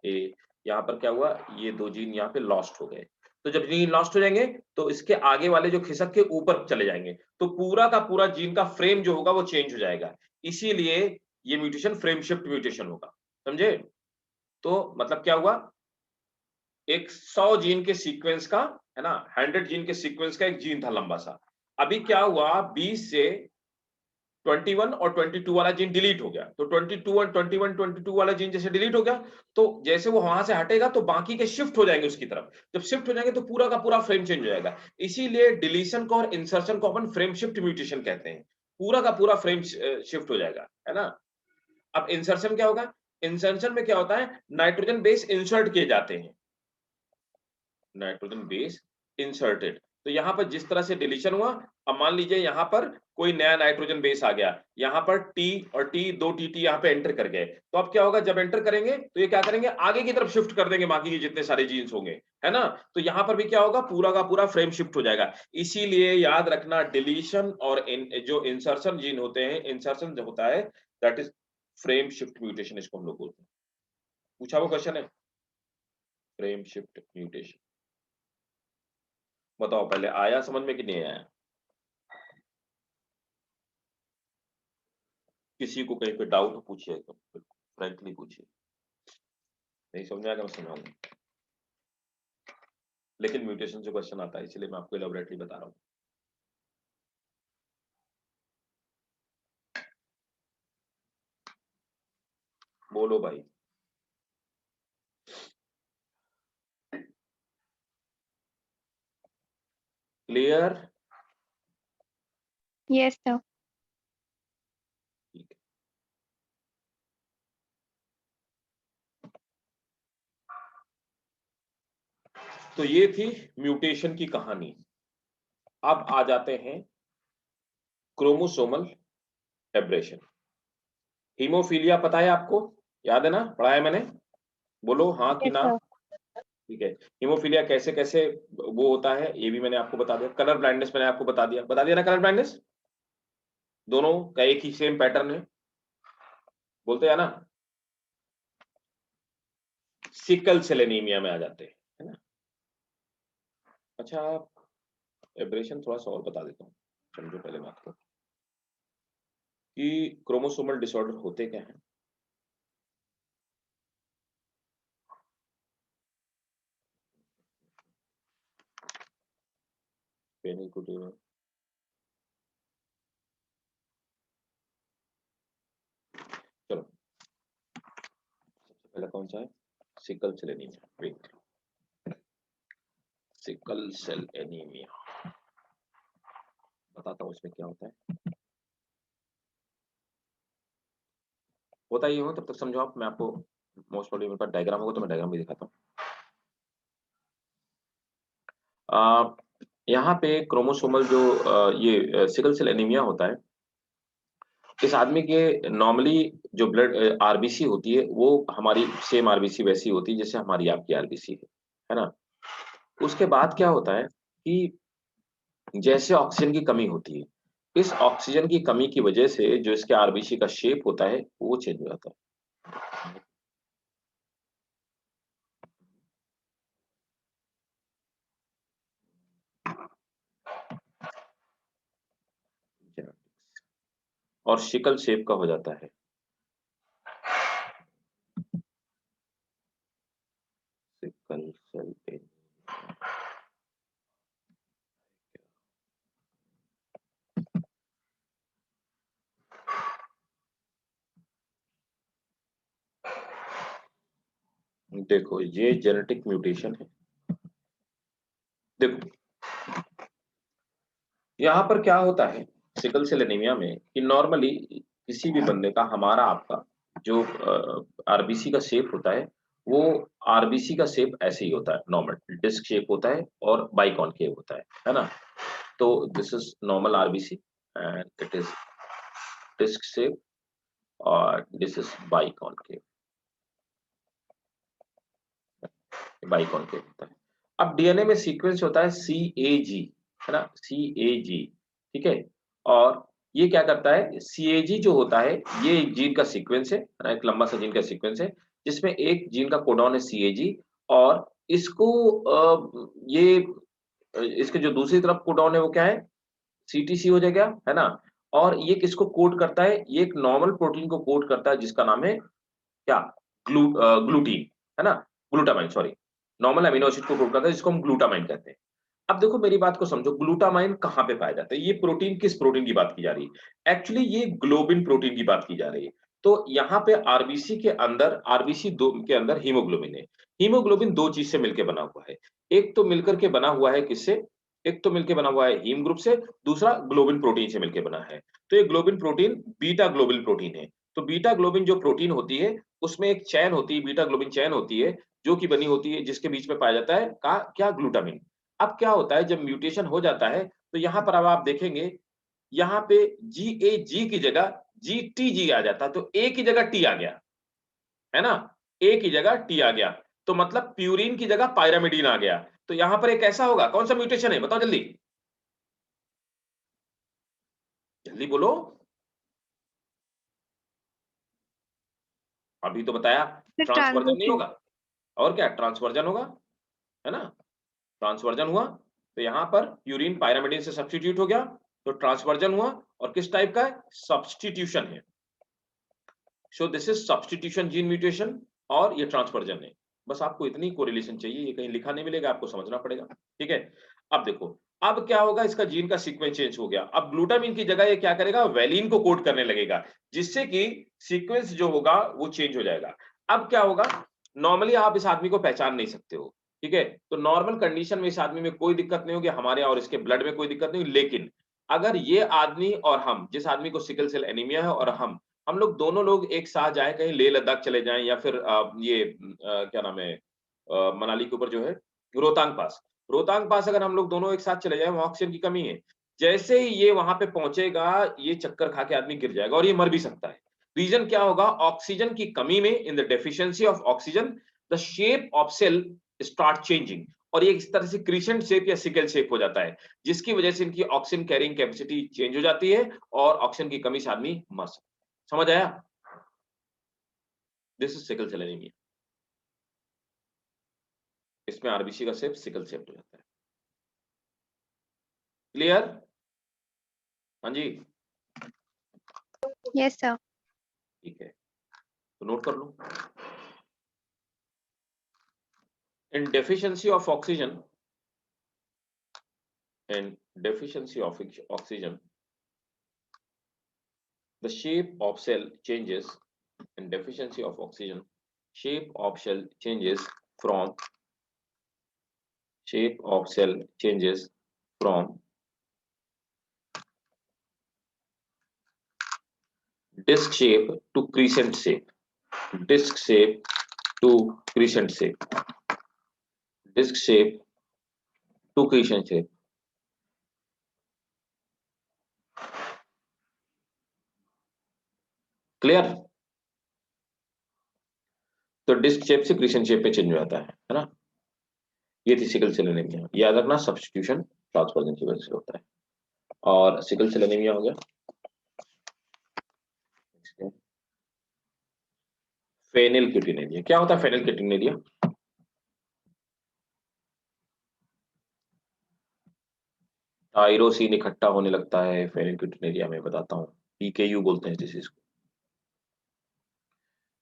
ए, यहाँ पर क्या हुआ, ये दो जीन यहाँ पे लॉस्ट हो गए। तो जब जीन लॉस्ट हो जाएंगे तो इसके आगे वाले जो खिसक के ऊपर चले जाएंगे, तो पूरा का पूरा जीन का फ्रेम जो होगा वो चेंज हो जाएगा। इसीलिए ये म्यूटेशन फ्रेम शिफ्ट म्यूटेशन होगा, समझे। तो मतलब क्या हुआ, एक 100 जीन के सीक्वेंस का, है ना, 100 जीन के सीक्वेंस का एक जीन था लंबा सा। अभी क्या हुआ, 20 से 21 और 22 वाला जीन डिलीट हो गया। तो 22 और 21 22 वाला जीन जैसे डिलीट हो गया, तो जैसे वो वहां से हटेगा तो बाकी के शिफ्ट हो जाएंगे उसकी तरफ। जब शिफ्ट हो जाएंगे तो पूरा का पूरा फ्रेम चेंज हो जाएगा। इसीलिए डिलीशन को और इंसर्शन को अपन फ्रेम शिफ्ट म्यूटेशन कहते हैं। पूरा का पूरा फ्रेम शिफ्ट हो जाएगा, है ना। अब इंसर्शन क्या होगा, इंसर्शन में क्या होता है, नाइट्रोजन बेस इंसर्ट किए जाते हैं, नाइट्रोजन बेस इंसर्टेड। तो यहाँ पर जिस तरह से डिलीशन हुआ, अब मान लीजिए यहाँ पर कोई नया नाइट्रोजन बेस आ गया, यहाँ पर टी और टी दो टी यहाँ पे एंटर कर गए, तो अब क्या होगा, जब एंटर करेंगे तो ये क्या करेंगे, आगे की तरफ शिफ्ट कर देंगे बाकी के जितने सारे जीन्स होंगे, है ना। तो यहाँ पर भी क्या होगा, पूरा का पूरा फ्रेम शिफ्ट हो जाएगा। इसीलिए याद रखना, डिलीशन और जो इंसर्शन जीन होते हैं, इंसर्शन जो होता है that is frame shift mutation, इसको हम लोग बोलते हैं। पूछा वो क्वेश्चन है, फ्रेम शिफ्ट म्यूटेशन। बताओ पहले आया समझ में कि नहीं आया, किसी को कहीं पे डाउट पूछिए, एकदम फ्रैंकली पूछिए, नहीं समझ में आएगा मैं समझाऊंगा, लेकिन म्यूटेशन से क्वेश्चन आता है इसलिए मैं आपको एलैबोरेटली बता रहा हूँ। बोलो भाई। क्लियर? Yes, sir. ठीक है। तो ये थी म्यूटेशन की कहानी। अब आ जाते हैं क्रोमोसोमल एब्रेशन। हीमोफीलिया पता है आपको? याद है ना, पढ़ा है मैंने? बोलो हाँ कि Yes, ना। sir. ठीक है। हीमोफीलिया कैसे कैसे वो होता है ये भी मैंने आपको बता दिया। कलर ब्लाइंडनेस मैंने आपको बता दिया ना, कलर ब्लाइंडनेस दोनों का एक ही सेम पैटर्न है, बोलते हैं ना। सिकल सेल एनीमिया में आ जाते हैं, है ना। अच्छा, एब्रेशन थोड़ा सा और बता देता हूँ, समझो पहले बात को कि क्रोमोसोमल डिसऑर्डर होते क्या हैं। चलो, सबसे पहला कौन सा है? Sickle cell anaemia. Wait, sickle cell anaemia बताता हूँ इसमें क्या होता है। होता ये हो तब तक समझो आप। मैं आपको मोस्ट प्रॉब्ली मेरे पास डायग्राम होगा तो मैं डायग्राम भी दिखाता हूँ। यहाँ पे क्रोमोसोमल जो ये सिकल सेल एनीमिया होता है, इस आदमी के नॉर्मली जो ब्लड आरबीसी होती है वो हमारी सेम आरबीसी वैसी होती है जैसे हमारी आपकी आरबीसी है ना। उसके बाद क्या होता है कि जैसे ऑक्सीजन की कमी होती है, इस ऑक्सीजन की कमी की वजह से जो इसके आरबीसी का शेप होता है वो चेंज हो जाता है। और शिकल शेप का हो जाता है। सिकल सेल देखो ये जेनेटिक म्यूटेशन है। देखो यहाँ पर क्या होता है सिकल सेल एनीमिया में कि नॉर्मली किसी भी बंदे का, हमारा आपका जो आरबीसी का शेप होता है वो आरबीसी का शेप ऐसे ही होता है, नॉर्मल डिस्क शेप होता है और बाइकॉनकेव होता है ना। तो this is normal RBC and it is disc shape और दिस इज बाइकॉनकेव, बाइकॉनकेव होता है। अब डीएनए में सीक्वेंस होता है CAG, है ना, CAG, ठीक है। और ये क्या करता है, CAG जो होता है ये एक जीन का सीक्वेंस है ना, एक लंबा सा जीन का सीक्वेंस है जिसमें एक जीन का कोडॉन है CAG। और इसको इसके जो दूसरी तरफ कोडॉन है वो क्या है, CTC हो जाएगा, है ना। और ये किसको कोड करता है, ये एक नॉर्मल प्रोटीन को कोड करता है जिसका नाम है क्या, ग्लूटीन, है ना, glutamine, sorry. Normal amino acid को कोड करता है जिसको हम ग्लूटामाइन कहते हैं। अब देखो मेरी बात को समझो, ग्लूटामाइन कहाँ पे पाया जाता है, ये प्रोटीन किस प्रोटीन की बात की जा रही है, एक्चुअली ये ग्लोबिन प्रोटीन की बात की जा रही है। तो यहाँ पे आरबीसी के अंदर, आरबीसी दो के अंदर हीमोग्लोबिन है। हीमोग्लोबिन दो चीज से मिलकर बना हुआ है, एक तो मिलकर के बना हुआ है किससे, एक तो मिलकर बना हुआ है हीम ग्रुप से, दूसरा ग्लोबिन प्रोटीन से मिलकर बना है। तो ये globin protein beta globin protein है। तो बीटा ग्लोबिन जो प्रोटीन होती है उसमें एक चैन होती है, बीटा ग्लोबिन चैन होती है जो कि बनी होती है, जिसके बीच में पाया जाता है का क्या, ग्लूटामिन। अब क्या होता है जब म्यूटेशन हो जाता है तो यहाँ पर अब आप देखेंगे, यहाँ पे GAG की जगह GTG आ जाता है, तो ए की जगह टी आ गया, है ना, ए की जगह टी आ गया। तो मतलब प्यूरिन की जगह पायरामिडीन आ गया। तो यहाँ पर एक ऐसा होगा, कौन सा म्यूटेशन है बताओ जल्दी, जल्दी बोलो। अभी तो बताया, The ट्रांसवर्जन नहीं transition. होगा, और क्या, ट्रांसवर्जन होगा, है ना। ट्रांसवर्जन हुआ तो यहाँ पर यूरिन पायरामिडिन से सब्स्टिट्यूट हो गया, तो ट्रांसवर्जन हुआ। और किस टाइप का है, सब्स्टिट्यूशन है। So this is substitution gene mutation और ये ट्रांसवर्जन है। बस आपको इतनी कोरिलेशन चाहिए, ये कहीं लिखा नहीं मिलेगा, आपको समझना पड़ेगा, ठीक है। अब देखो, अब क्या होगा, इसका जीन का सीक्वेंस चेंज हो गया। अब ग्लूटामिन की जगह ये क्या करेगा, वैलिन को कोड करने लगेगा, जिससे कि सीक्वेंस जो होगा वो चेंज हो जाएगा। अब क्या होगा, नॉर्मली आप इस आदमी को पहचान नहीं सकते हो, ठीक है। तो नॉर्मल कंडीशन में इस आदमी में कोई दिक्कत नहीं होगी, हमारे और इसके ब्लड में कोई दिक्कत नहीं होगी। लेकिन अगर ये आदमी और हम, जिस आदमी को सिकल सेल एनीमिया है, और हम लोग दोनों लोग एक साथ जाएं, कहीं लेह लद्दाख चले जाएं, या फिर क्या नाम है, मनाली के ऊपर जो है रोहतांग पास, रोहतांग पास अगर हम लोग दोनों एक साथ चले जाएं, वहां ऑक्सीजन की कमी है, जैसे ही ये वहां पे पहुंचेगा, ये चक्कर खा के आदमी गिर जाएगा और ये मर भी सकता है। रीजन क्या होगा, ऑक्सीजन की कमी में, in the deficiency of oxygen, the shape of cell start changing, और ये इस तरह से क्रिसेंट शेप या सिकल शेप हो जाता है, जिसकी वजह से इनकी ऑक्सीजन कैरिंग कैपेसिटी चेंज हो जाती है और ऑक्सीजन की कमी से आदमी मर सकता है। समझ आया? This is sickle cell anaemia. इसमें आरबीसी का शेप सिकल शेप हो जाता है। क्लियर? हाँ जी, Yes, sir. ठीक है, तो नोट कर लो। In deficiency of oxygen, the shape of cell changes. In deficiency of oxygen, shape of cell changes from disc shape to crescent shape. Disc shape to crescent shape. Disc shape to crescent shape. Clear? तो disc shape से crescent shape पे change हो जाता है ना। ये थी sickle cell anaemia. याद रखना, सब्स्टिट्यूशन ट्रांसफर्जन की वजह से होता है। और सिकल सेल एनीमिया हो गया। फेनिलकेटोनुरिया, क्या होता है फेनिलकेटोनुरिया? टायरोसिन इकट्ठा होने लगता है फेनिलकेटोनुरिया में, बताता हूँ। पीकेयू बोलते हैं जिस इसको,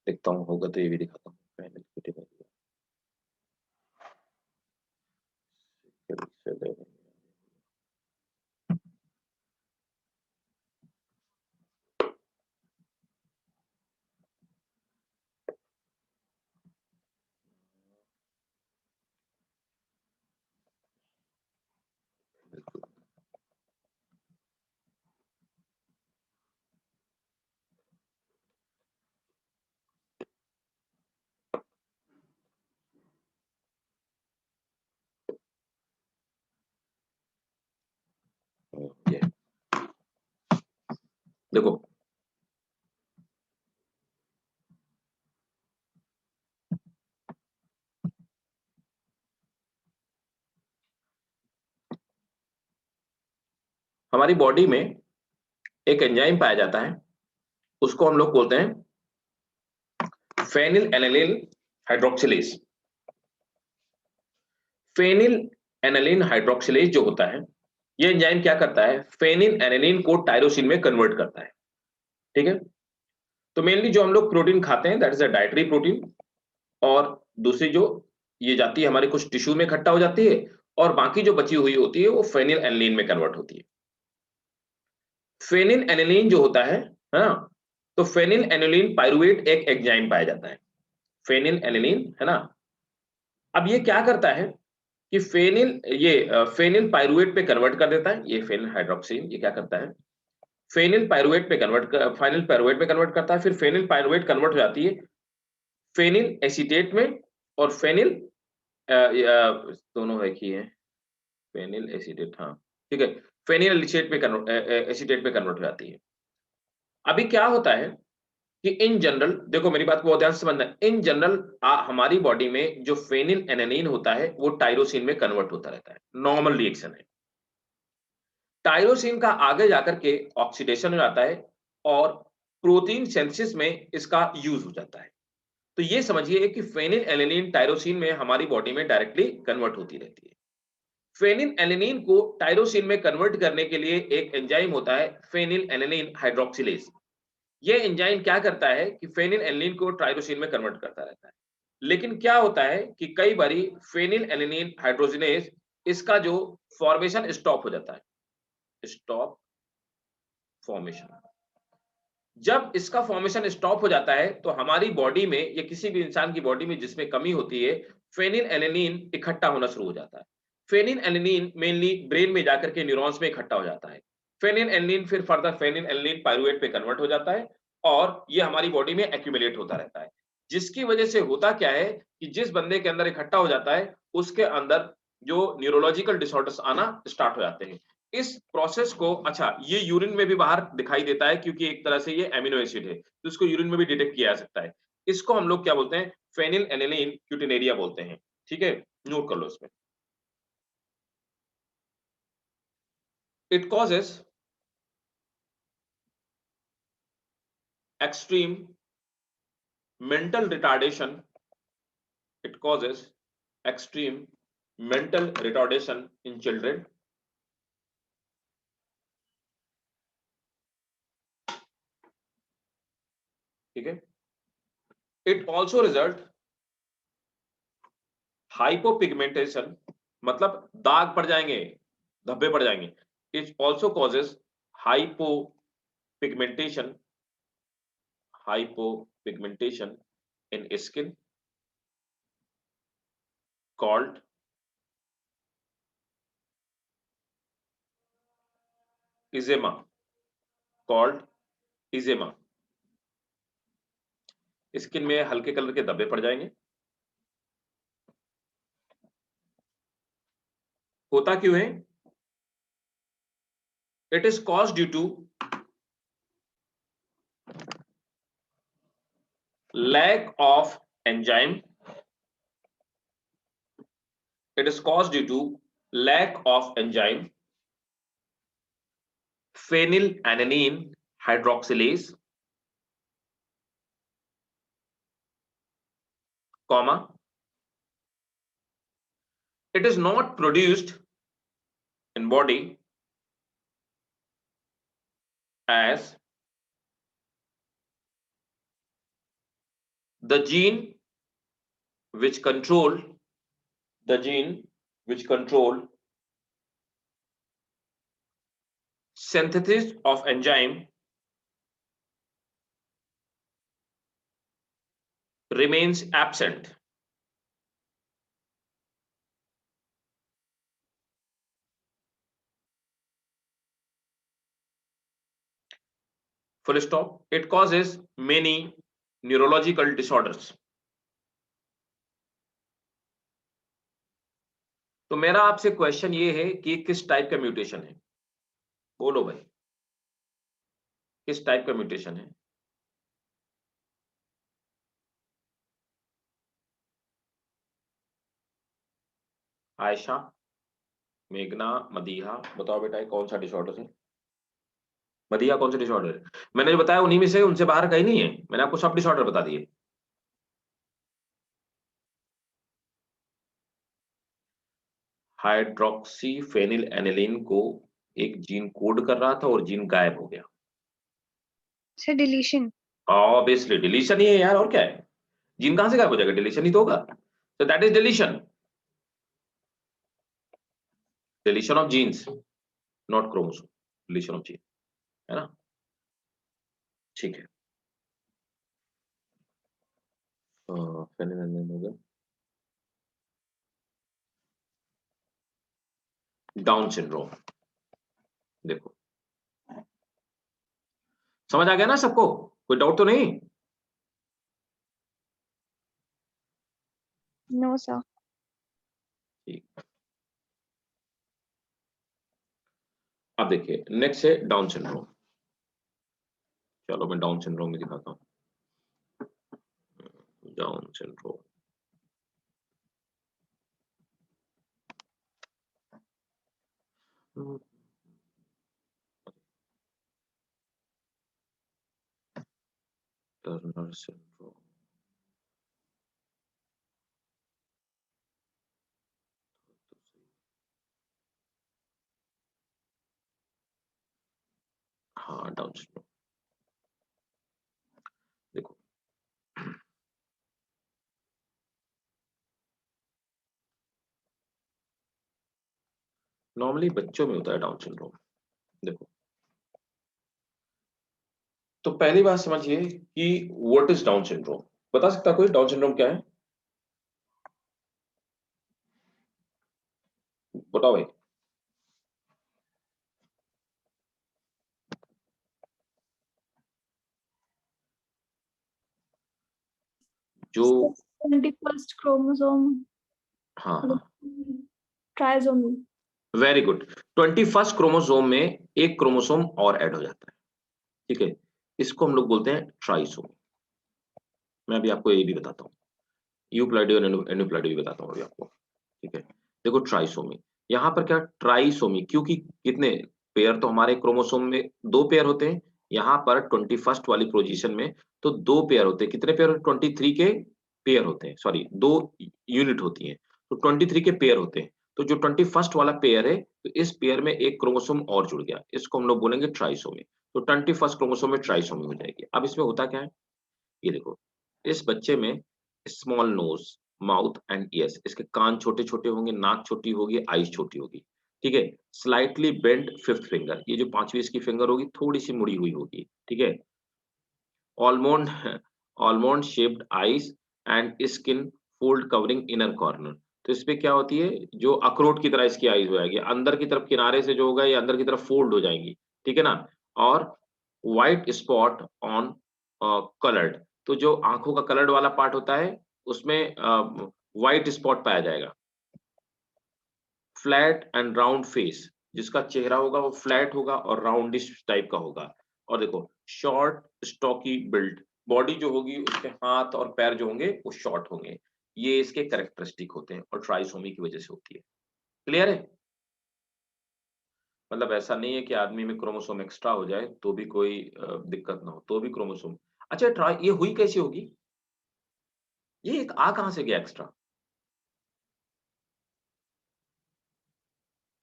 देखता हूँ होगा तो ये भी दिखाता हूँ। फेनिलकेटोनुरिया, ये देखो, हमारी बॉडी में एक एंजाइम पाया जाता है, उसको हम लोग बोलते हैं phenylalanine hydroxylase. Phenylalanine hydroxylase जो होता है, ये एंजाइम क्या करता है, फेनिल एनालिन को टायरोसिन में कन्वर्ट करता है। ठीक है, तो मेनली जो हम लोग प्रोटीन खाते हैं, that is a dietary protein, और दूसरी जो ये जाती है हमारे कुछ टिश्यू में इकट्ठा हो जाती है, और बाकी जो बची हुई होती है वो फेनिल एनालिन में कन्वर्ट होती है। फेनिल एनालिन जो होता है ना, तो फेनिल एनालिन पाइरुवेट एक एंजाइम पाया जाता है, फेनिल एनालिन, है ना। अब ये क्या करता है कि फेनिल पाइरुवेट पे कन्वर्ट कर देता है, ये फेनिल हाइड्रोक्सिल, ये क्या करता है, फेनिल पाइरुवेट पे कन्वर्ट करता है, फिर फेनिल पाइरुवेट कन्वर्ट हो जाती है फेनिल एसीटेट में, और फेनिल दोनों एक ही है, फेनिल एसीटेट, हाँ ठीक है, फेनिल एसीटेट पे कन्वर्ट हो जाती है। अभी क्या होता है कि इन जनरल, देखो मेरी बात को बहुत ध्यान से समझना, इन जनरल हमारी बॉडी में जो फेनिल एनालिन होता है वो टायरोसिन में कन्वर्ट होता रहता है, नॉर्मल रिएक्शन है। टायरोसिन का आगे जाकर के ऑक्सीडेशन हो जाता है और प्रोटीन सिंथेसिस में इसका यूज हो जाता है। तो ये समझिए कि फेनिल एलानिन टायरोसिन में हमारी बॉडी में डायरेक्टली कन्वर्ट होती रहती है। फेनिल एलानिन को टायरोसिन में कन्वर्ट करने के लिए एक एंजाइम होता है फेनिल एलानिन हाइड्रोक्सिलेज। ये एंजाइम क्या करता है कि फेनिल एलानिन को टायरोसिन में कन्वर्ट करता रहता है। लेकिन क्या होता है कि कई बारी फेनिल एलानिन हाइड्रोजिनेज इसका जो फॉर्मेशन स्टॉप हो जाता है, स्टॉप फॉर्मेशन। जब इसका फॉर्मेशन स्टॉप हो जाता है तो हमारी बॉडी में या किसी भी इंसान की बॉडी में जिसमें कमी होती है, फेनिलएलनिन इकट्ठा होना शुरू हो जाता है। फेनिलएलनिन मेनली ब्रेन में जाकर के न्यूरॉन्स में इकट्ठा हो जाता है। फेनिलएलनिन फिर फर्दर फेनिलएलनिन पाइरुवेट पे कन्वर्ट हो जाता है और ये हमारी बॉडी में एक्यूमुलेट होता रहता है। जिसकी वजह से होता क्या है कि जिस बंदे के अंदर इकट्ठा हो जाता है, उसके अंदर जो न्यूरोलॉजिकल डिसऑर्डर्स आना स्टार्ट हो जाते हैं। इस प्रोसेस को अच्छा ये यूरिन में भी बाहर दिखाई देता है क्योंकि एक तरह से ये एमिनो एसिड है, तो इसको यूरिन में भी डिटेक्ट किया जा सकता है। इसको हम लोग क्या बोलते हैं? फेनिलएलनिन क्यूटिनेरिया बोलते हैं। ठीक है, नोट कर लो इसमें। It causes extreme mental retardation. It causes extreme mental retardation in children. ठीक है, it also result hypopigmentation, मतलब दाग पड़ जाएंगे, धब्बे पड़ जाएंगे। It also causes hypopigmentation, hypopigmentation in skin called eczema, called eczema। Skin में हल्के कलर के धब्बे पड़ जाएंगे। होता क्यों है? It is caused due to lack of enzyme. It is caused due to lack of enzyme phenylalanine hydroxylase, comma, it is not produced in body as the gene which control synthesis of enzyme remains absent. Full stop. It causes many neurological disorders. तो मेरा आपसे question ये है कि किस type का mutation है? बोलो भाई, किस टाइप का म्यूटेशन है? आयशा, मेघना, मदीहा, बताओ बेटा कौन सा डिसऑर्डर है? मदीहा कौन सा डिसऑर्डर है? मैंने जो बताया उन्हीं में से, उनसे बाहर कहीं नहीं है। मैंने आपको सब डिसऑर्डर बता दिए। हाइड्रोक्सी फेनिलएनिलीन को एक जीन कोड कर रहा था और जीन गायब हो गया। Sir deletion. ऑब्वियसली डिलीशन ही है यार, और क्या है? जीन कहां से गायब हो जाएगा? डिलीशन ही तो होगा। तो that is deletion, deletion of genes, not chromosome, deletion of gene, है ना? ठीक है, फेनिलएनिलीन हो गया। डाउन सिंड्रोम, देखो समझ आ गया ना सबको? कोई डाउट तो नहीं? No sir. ठीक, अब देखिए नेक्स्ट है डाउन सिंड्रोम। चलो मैं डाउन सिंड्रोम में दिखाता हूँ। डाउन सिंड्रोम, टर्नर सिंड्रोम, हाँ डाउन सिंड्रोम। देखो नॉर्मली बच्चों में होता है डाउन सिंड्रोम। देखो, तो पहली बात समझिए कि व्हाट इज डाउन सिंड्रोम। बता सकता कोई डाउन सिंड्रोम क्या है? बताओ भाई। जो 21st chromosome, हाँ हाँ, trisomy. Very good. 21st chromosome में एक क्रोमोसोम और ऐड हो जाता है, ठीक है, इसको हम लोग बोलते हैं ट्राइसोमी। मैं अभी आपको ये भी बताता हूँ, यूप्लॉइडी और एन्यूप्लॉइडी भी बताता हूँ अभी आपको, ठीक है। देखो ट्राइसोमी, यहाँ पर क्या ट्राइसोमी, क्योंकि कितने पेयर तो हमारे क्रोमोसोम में 2 पेयर होते हैं, यहाँ पर 21st वाली पोजीशन में तो 2 पेयर होते हैं। कितने पेयर? 23 के पेयर होते हैं, सॉरी 2 यूनिट होती हैं, तो 23 के पेयर होते हैं। तो जो 21st वाला पेयर है, तो इस पेयर में एक क्रोमोसोम और जुड़ गया, इसको हम लोग बोलेंगे ट्राइसोमी। तो 21st क्रोमोसोम में ट्राइसोमी हो जाएगी। अब इसमें होता क्या है, ये देखो, इस बच्चे में small nose, mouth and ears, इसके कान छोटे-छोटे होंगे, नाक छोटी होगी, आईज छोटी होगी, ठीक है। स्लाइटली बेंट फिफ्थ फिंगर, ये जो 5वीं इसकी फिंगर होगी थोड़ी-सी मुड़ी हुई होगी, ठीक है। Almond almond shaped eyes and skin fold covering inner corner. तो इसपे क्या होती है, जो अखरोट की तरह इसकी आईज हो जाएगी, अंदर की तरफ किनारे से जो होगा ये अंदर की तरफ फोल्ड हो जाएंगी, ठीक है ना। और व्हाइट स्पॉट ऑन कलर्ड, तो जो आंखों का कलर्ड वाला पार्ट होता है उसमें व्हाइट स्पॉट पाया जाएगा। फ्लैट एंड राउंड फेस, जिसका चेहरा होगा वो फ्लैट होगा और राउंडिश टाइप का होगा। और देखो शॉर्ट स्टॉकी बिल्ड, बॉडी जो होगी उसके हाथ और पैर जो होंगे वो शॉर्ट होंगे। ये इसके कैरेक्टरिस्टिक होते हैं और ट्राइसोमी की वजह से होती है। क्लियर है? मतलब ऐसा नहीं है कि आदमी में क्रोमोसोम एक्स्ट्रा हो जाए तो भी कोई दिक्कत ना हो, तो भी क्रोमोसोम। अच्छा, ट्राई ये हुई कैसे होगी? ये एक आ कहाँ से गया एक्स्ट्रा?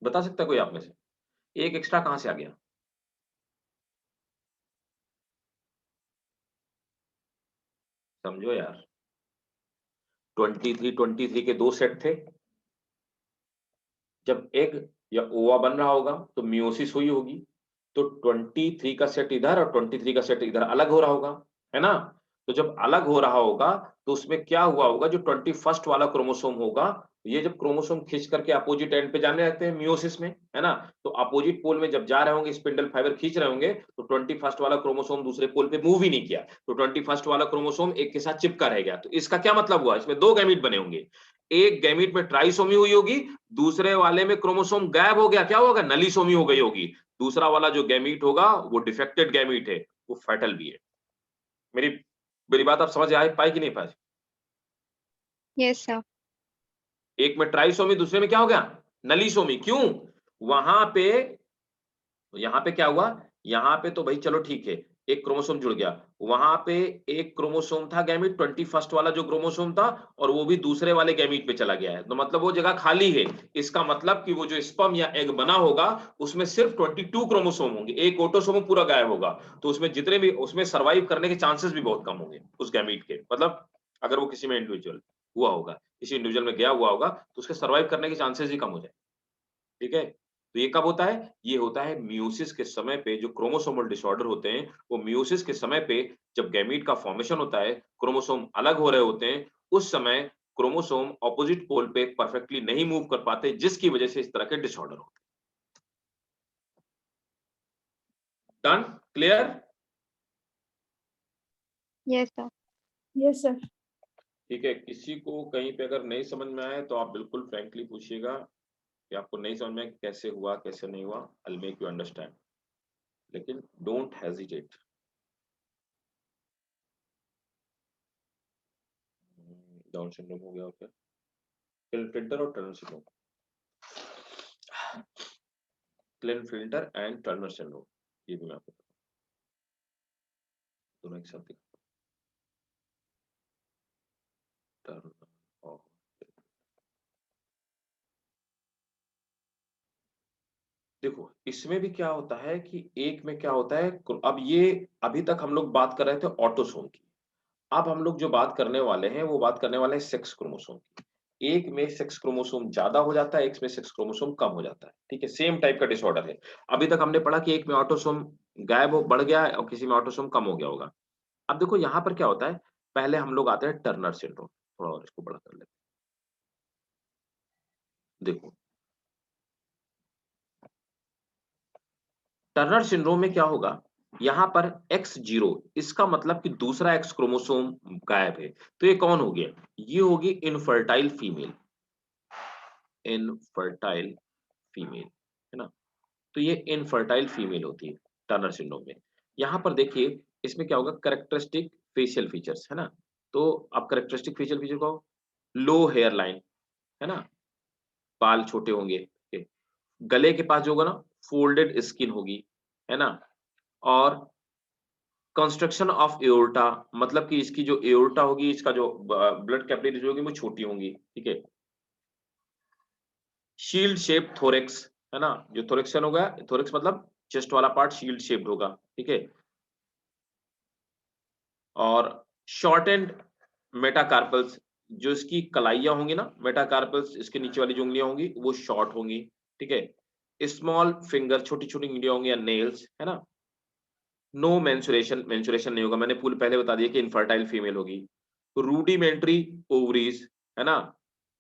बता सकता है कोई आप में से? एक एक्स्ट्रा कहाँ से आ गया? समझो यार। 23 के 2 सेट थे। जब एग या ओवा बन रहा होगा तो मियोसिस हुई होगी। तो 23 का सेट इधर और 23 का सेट इधर अलग हो रहा होगा, है ना? तो जब अलग हो रहा होगा तो उसमें क्या हुआ होगा, जो 21st वाला क्रोमोसोम होगा, ये जब क्रोमोसोम खींच करके अपोजिट एंड पे जाने लगते हैं मियोसिस में, है ना? तो अपोजिट पोल में जब जा रहे होंगे, स्पिंडल फाइबर खींच रहे होंगे, तो 21st वाला क्रोमोसोम दूसरे पोल पे मूव ही नहीं किया। तो 21st वाला क्रोमोसोम एक के साथ चिपका रह गया। तो इसका क्या मतलब हुआ? इसमें 2 गैमीट बने होंगे। एक गैमीट में ट्राइसोमी हुई होगी, दूसरे वाले में क्रोमोसोम गायब हो गया, क्या होगा? नलीसोमी हो गई होगी। दूसरा वाला जो गैमीट होगा वो डिफेक्टेड गैमीट है, वो फर्टाइल भी है। मेरी मेरी बात आप समझ आए पाई कि नहीं पाई? Yes, sir. एक में ट्राइसोमी, दूसरे में क्या हो गया? नलीसोमी। क्यों? वहां पे, यहाँ पे क्या हुआ? यहाँ पे तो भाई चलो ठीक है, एक क्रोमोसोम जुड़ गया। वहां पे एक क्रोमोसोम था गैमीट 21st वाला जो क्रोमोसोम था, और वो भी दूसरे वाले गैमीट पे चला गया है। तो मतलब वो जगह खाली है। इसका मतलब कि वो जो स्पर्म या एग बना होगा उसमें सिर्फ 22 क्रोमोसोम होंगे, एक ऑटोसोम पूरा गायब होगा। तो उसमें जितने भी उसमें सर्वाइव करने के चांसेस भी बहुत कम होंगे उस गैमीट के। मतलब अगर वो किसी में इंडिविजुअल हुआ होगा, किसी इंडिविजुअल में गया हुआ होगा, तो उसके सर्वाइव करने के चांसेस ही कम हो जाए। ठीक है? तो ये कब होता है? ये होता है मियोसिस के समय पे। जो क्रोमोसोमल डिसऑर्डर होते हैं, वो मियोसिस के समय पे जब गैमीट का फॉर्मेशन होता है, क्रोमोसोम अलग हो रहे होते हैं, उस समय क्रोमोसोम अपोजिट पोल पे परफेक्टली नहीं मूव कर पाते, जिसकी वजह से इस तरह के डिसऑर्डर होते हैं। Done? Clear? Yes, sir. Yes, sir. ठीक है, किसी को कहीं पे अगर नहीं समझ में आए तो आप बिल्कुल फ्रैंकली पूछिएगा कि आपको नहीं समझ में कैसे हुआ, कैसे नहीं हुआ। I will make you understand, लेकिन डोंट हेजिटेट। डाउन सिंड्रोम हो गया और क्या? क्लिनफिल्टर और Turner syndrome. Klinefelter and Turner syndrome, ये भी मैं आपको दोनों एक साथ दिखा। टर्नर और देखो, इसमें भी क्या होता है कि एक में क्या होता है, अब ये अभी तक हम लोग बात कर रहे थे ऑटोसोम की। अब हम लोग जो बात करने वाले हैं वो बात करने वाले हैं सेक्स क्रोमोसोम की। एक में सेक्स क्रोमोसोम ज्यादा हो जाता है, एक में सेक्स क्रोमोसोम कम हो जाता है, ठीक है, सेम टाइप का डिसऑर्डर है। अभी तक हमने पढ़ा कि एक में ऑटोसोम गायब हो बढ़ गया है और किसी में ऑटोसोम कम हो गया होगा। अब देखो यहाँ पर क्या होता है, पहले हम लोग आते हैं टर्नर सिंड्रोम, थोड़ा और इसको बड़ा कर लेते हैं। देखो टर्नर सिंड्रोम में क्या होगा, यहाँ पर X0 इसका मतलब कि दूसरा एक्स क्रोमोसोम गायब है। तो ये कौन हो गया, ये होगी इनफर्टाइल फीमेल, इनफर्टाइल फीमेल, है ना। तो ये इनफर्टाइल फीमेल होती है टर्नर सिंड्रोम में। यहाँ पर देखिए इसमें क्या होगा, कैरेक्टरिस्टिक फेशियल फीचर्स, है ना। तो अब कैरेक्टरिस्टिक फेशियल फीचर को, लो हेयर लाइन, है ना, बाल छोटे होंगे, ठीक है? गले के पास जो होगा ना, फोल्डेड स्किन होगी, है ना। और कंस्ट्रक्शन ऑफ एओर्टा, मतलब कि इसकी जो एओर्टा होगी, इसका जो ब्लड कैपिलरीज होगी वो छोटी होंगी, ठीक है। शील्ड शेप थोरेक्स, है ना, जो थोरेक्सन होगा, थोरेक्स मतलब चेस्ट वाला पार्ट शील्ड शेप्ड होगा, ठीक है। और शॉर्ट एंड मेटाकार्पल्स, जो इसकी कलाइयां होंगी ना, मेटाकार्पल्स इसके नीचे वाली जो उंगलियां होंगी वो शॉर्ट होंगी, ठीक है। स्मॉल फिंगर, छोटी छोटी उंगलियां होंगी या नेल्स, है ना। नो मेंसुरेशन, मेंसुरेशन नहीं होगा, मैंने पूल पहले बता दिया कि इनफर्टाइल फीमेल होगी। रूडिमेंट्री ओवरीज, है ना,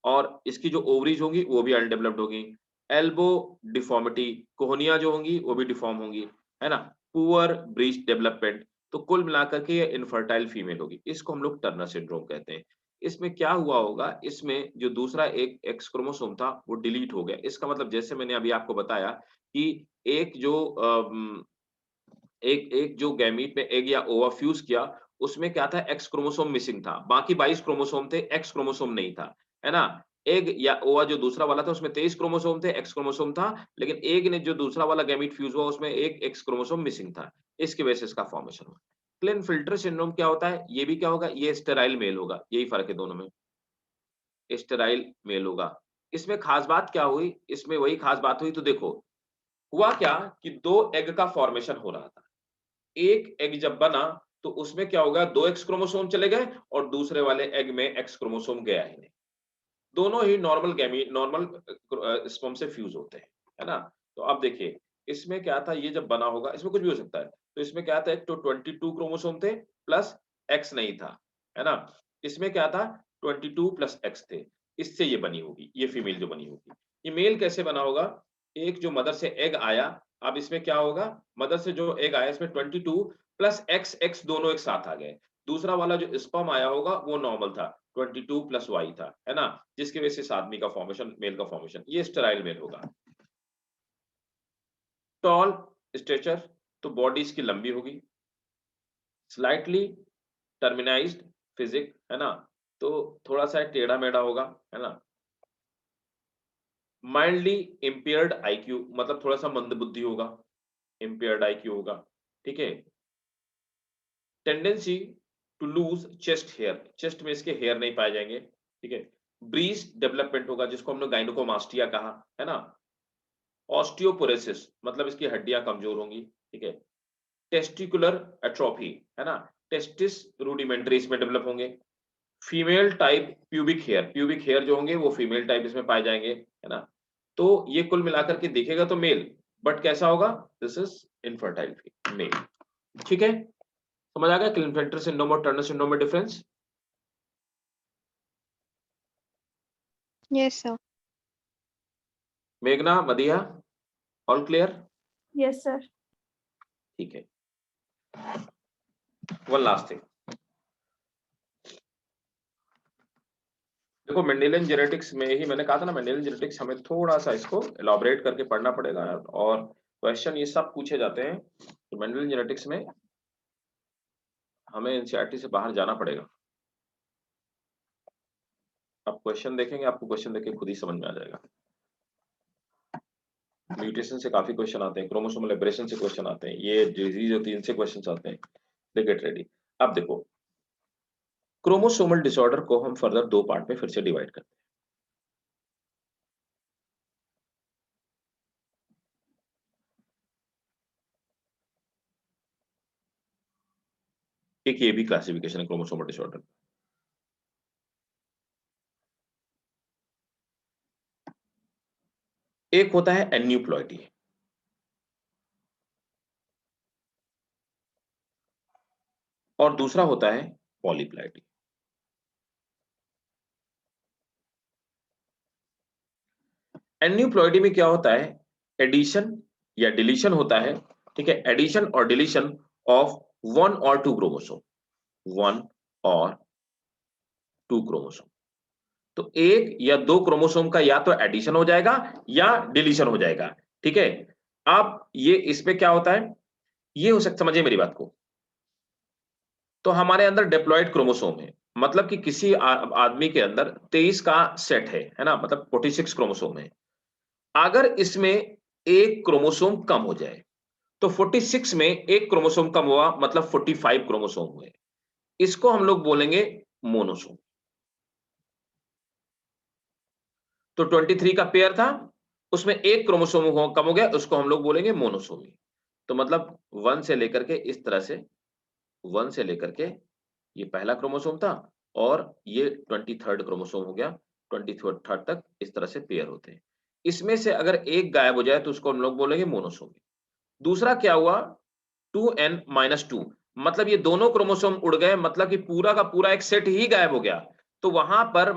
और इसकी जो ओवरीज होंगी वो भी अनडेवलप्ड होगी। एल्बो डिफॉर्मिटी, कोहनिया जो होंगी वो भी डिफॉर्म होंगी, है ना। Poor breach development. तो कुल मिलाकर के ये इनफर्टाइल फीमेल होगी, इसको हम लोग टर्नर सिंड्रोम कहते हैं। इसमें क्या हुआ होगा, इसमें जो दूसरा एक एक्स क्रोमोसोम था वो डिलीट हो गया। इसका मतलब जैसे मैंने अभी आपको बताया कि एक जो एक एक जो गैमीट में एग या ओवा फ्यूज किया, उसमें क्या था, एक्स क्रोमोसोम मिसिंग था, बाकी 22 क्रोमोसोम थे, एक्स क्रोमोसोम नहीं था, है ना। एग या ओवा जो दूसरा वाला था उसमें 23 क्रोमोसोम थे, एक्स क्रोमोसोम था, लेकिन एग ने जो दूसरा वाला गैमीट फ्यूज हुआ उसमें एक एक्स क्रोमोसोम मिसिंग था। इसकी वजह से इसका फॉर्मेशन हुआ। क्लिनफिल्टर सिंड्रोम क्या होता है, ये भी क्या होगा, ये स्टेराइल मेल होगा, यही फर्क है दोनों में, स्टेराइल मेल होगा। इसमें खास बात क्या हुई, इसमें वही खास बात हुई, तो देखो हुआ क्या कि 2 एग का फॉर्मेशन हो रहा था। एक एग जब बना तो उसमें क्या होगा, 2 एक्स क्रोमोसोम चले गए और दूसरे वाले एग में एक्स क्रोमोसोम गया ही नहीं। दोनों ही नॉर्मल नॉर्मल स्पर्म से फ्यूज होते हैं, है ना। तो अब देखिए इसमें क्या था, ये जब बना होगा, इसमें कुछ भी हो सकता है। तो इसमें क्या था, एक तो 22 क्रोमोसोम थे प्लस एक्स नहीं था, है ना। इसमें क्या था, 22 प्लस एक्स थे। इससे ये बनी होगी, ये फीमेल जो बनी होगी। ये मेल कैसे बना होगा, एक जो मदर से एग आया, अब इसमें क्या होगा, मदर से जो एग आया इसमें 22 प्लस एक्स, एक्स दोनों एक साथ आ गए। दूसरा वाला जो स्पर्म आया होगा वो नॉर्मल था, 22 प्लस वाई था, है ना, जिसकी वजह से इस आदमी का फॉर्मेशन, मेल का फॉर्मेशन, ये स्टेराइल मेल होगा। टॉल स्ट्रेचर, तो बॉडी इसकी लंबी होगी। स्लाइटली टर्मिनाइज्ड फिजिक, है ना, तो थोड़ा सा टेढ़ा मेढ़ा होगा, है ना। माइल्डली इम्पेयर्ड आईक्यू, मतलब थोड़ा सा मंदबुद्धि होगा, इम्पेयर्ड आईक्यू होगा, ठीक है। Tendency to lose chest hair, chest में इसके हेयर नहीं पाए जाएंगे, ठीक है। ब्रीच डेवलपमेंट होगा, जिसको हमने गाइनोकोमास्टिया कहा, है ना। ऑस्टियोपोरोसिस, मतलब इसकी हड्डियां कमजोर होंगी, ठीक है। टेस्टिकुलर एट्रोफी, है ना, टेस्टिस रूडिमेंटरी इसमें डेवलप होंगे। फीमेल टाइप प्यूबिक हेयर जो होंगे वो फीमेल टाइप इसमें पाए जाएंगे, है ना। तो ये कुल मिलाकर के दिखेगा तो मेल, बट कैसा होगा, दिस इज इनफर्टाइल मेल, ठीक है। समझ आ गया क्लिनफेल्टर सिंड्रोम और टर्नर सिंड्रोम में डिफरेंस। Yes, sir. मेघना, मदिया, ऑल क्लियर, Yes, sir. ठीक है। वन लास्ट थिंग, देखो मेंडेलियन जेनेटिक्स में ही मैंने कहा था ना, मेंडेलियन जेनेटिक्स हमें थोड़ा सा इसको एलॉबरेट करके पढ़ना पड़ेगा, और क्वेश्चन ये सब पूछे जाते हैं। तो मेंडेलियन जेनेटिक्स में हमें एनसीईआरटी से बाहर जाना पड़ेगा। आप क्वेश्चन देखेंगे, आपको क्वेश्चन देख के खुद ही समझ में आ जाएगा। म्यूटेशन से काफी क्वेश्चन आते हैं, क्रोमोसोमल एब्रेशन से क्वेश्चन आते हैं, ये डिजीज होती है इनसे क्वेश्चन आते हैं। Get ready. अब देखो क्रोमोसोमल डिसऑर्डर को हम फर्दर 2 पार्ट में फिर से डिवाइड करते हैं। एक ये भी क्लासिफिकेशन है क्रोमोसोमल डिसऑर्डर। एक होता है एन्यूप्लॉइडी और दूसरा होता है पॉलीप्लॉइडी। एन्यूप्लॉइडी में क्या होता है, एडिशन या डिलीशन होता है, ठीक है, एडिशन और डिलीशन ऑफ वन और टू क्रोमोसोम, वन और टू क्रोमोसोम। तो एक या दो क्रोमोसोम का या तो एडिशन हो जाएगा या डिलीशन हो जाएगा, ठीक है। अब ये इसमें क्या होता है, ये हो सकता, समझिए मेरी बात को। तो हमारे अंदर डिप्लॉइड क्रोमोसोम है, मतलब कि किसी आदमी के अंदर 23 का सेट है ना, मतलब 46 क्रोमोसोम है। अगर इसमें एक क्रोमोसोम कम हो जाए तो 46 में एक क्रोमोसोम कम हुआ, मतलब 45 क्रोमोसोम हुए, इसको हम लोग बोलेंगे मोनोसोम। तो 23 का पेयर था, उसमें एक क्रोमोसोम कम हो गया, उसको हम लोग बोलेंगे मोनोसोमी। तो मतलब 1 से लेकर के इस तरह से, 1 से लेकर के ये पहला क्रोमोसोम था और ये 23rd क्रोमोसोम हो गया, 23rd तक इस तरह से पेयर होते हैं। इसमें से अगर एक गायब हो जाए तो उसको हम लोग बोलेंगे मोनोसोमी। दूसरा क्या हुआ, 2n-2, मतलब ये दोनों क्रोमोसोम उड़ गए, मतलब कि पूरा का पूरा एक सेट ही गायब हो गया। तो वहां पर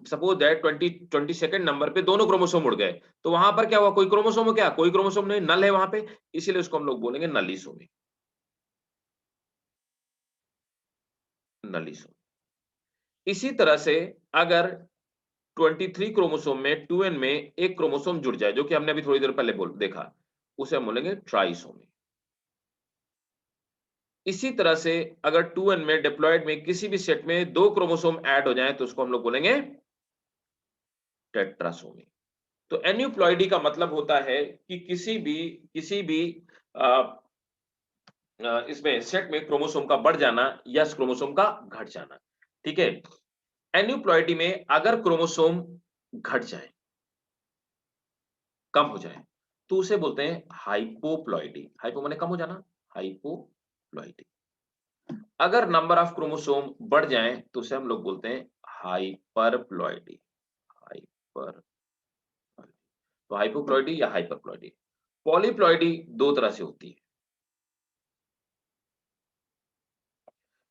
सपोज दैट 22nd नंबर पे दोनों क्रोमोसोम उड़ गए, तो वहां पर क्या हुआ, कोई क्रोमोसोम हो क्या, कोई क्रोमोसोम नहीं, नल है वहां पे, इसीलिए उसको हम लोग बोलेंगे नलीसोमी, नलीसोमी। इसी तरह से अगर 23 क्रोमोसोम में 2n में एक क्रोमोसोम जुड़ जाए, जो कि हमने अभी थोड़ी देर पहले देखा, उसे हम बोलेंगे ट्राइसोमी। इसी तरह से अगर 2n में डिप्लॉयड में किसी भी सेट में दो क्रोमोसोम ऐड हो जाएं तो उसको हम लोग बोलेंगे टेट्रासोमी। तो एन्यूप्लॉइडी का मतलब होता है कि किसी भी अ, इसमें सेट में क्रोमोसोम का बढ़ जाना या क्रोमोसोम का घट जाना, ठीक है। एन्यूप्लॉइडी में अगर क्रोमोसोम घट जाए, कम हो जाए, तो उसे बोलते हैं हाइपोप्लॉइडी। हाइपो माने कम हो जाना, हाइपोप्लॉइडी। अगर नंबर ऑफ क्रोमोसोम बढ़ जाए तो उसे हम लोग बोलते हैं हाइपरप्लॉइडी, हाइपर। तो हाइपोप्लॉइडी या हाइपरप्लॉइडी। पॉलीप्लॉइडी दो तरह से होती है।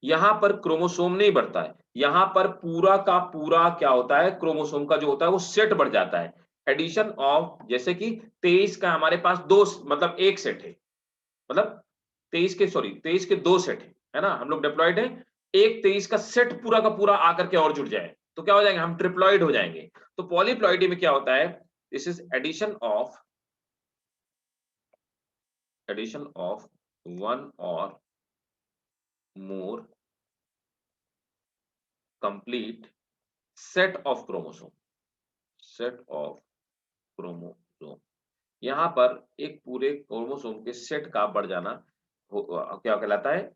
यहां पर क्रोमोसोम नहीं बढ़ता है, यहां पर पूरा का पूरा क्या होता है, क्रोमोसोम का जो होता है वो सेट बढ़ जाता है। एडिशन ऑफ, जैसे कि 23 का हमारे पास दो, मतलब एक सेट है, मतलब 23 के दो सेट है ना, हम लोग डिप्लॉयड है, एक 23 का सेट पूरा का पूरा आकर के और जुड़ जाए तो क्या हो जाएंगे, हम ट्रिप्लॉइड हो जाएंगे। तो पॉलीप्लॉइडी में क्या होता है, this is addition of one और more complete set of chromosome, set of chromosome. यहां पर एक पूरे क्रोमोसोम के सेट का बढ़ जाना क्या कहलाता है,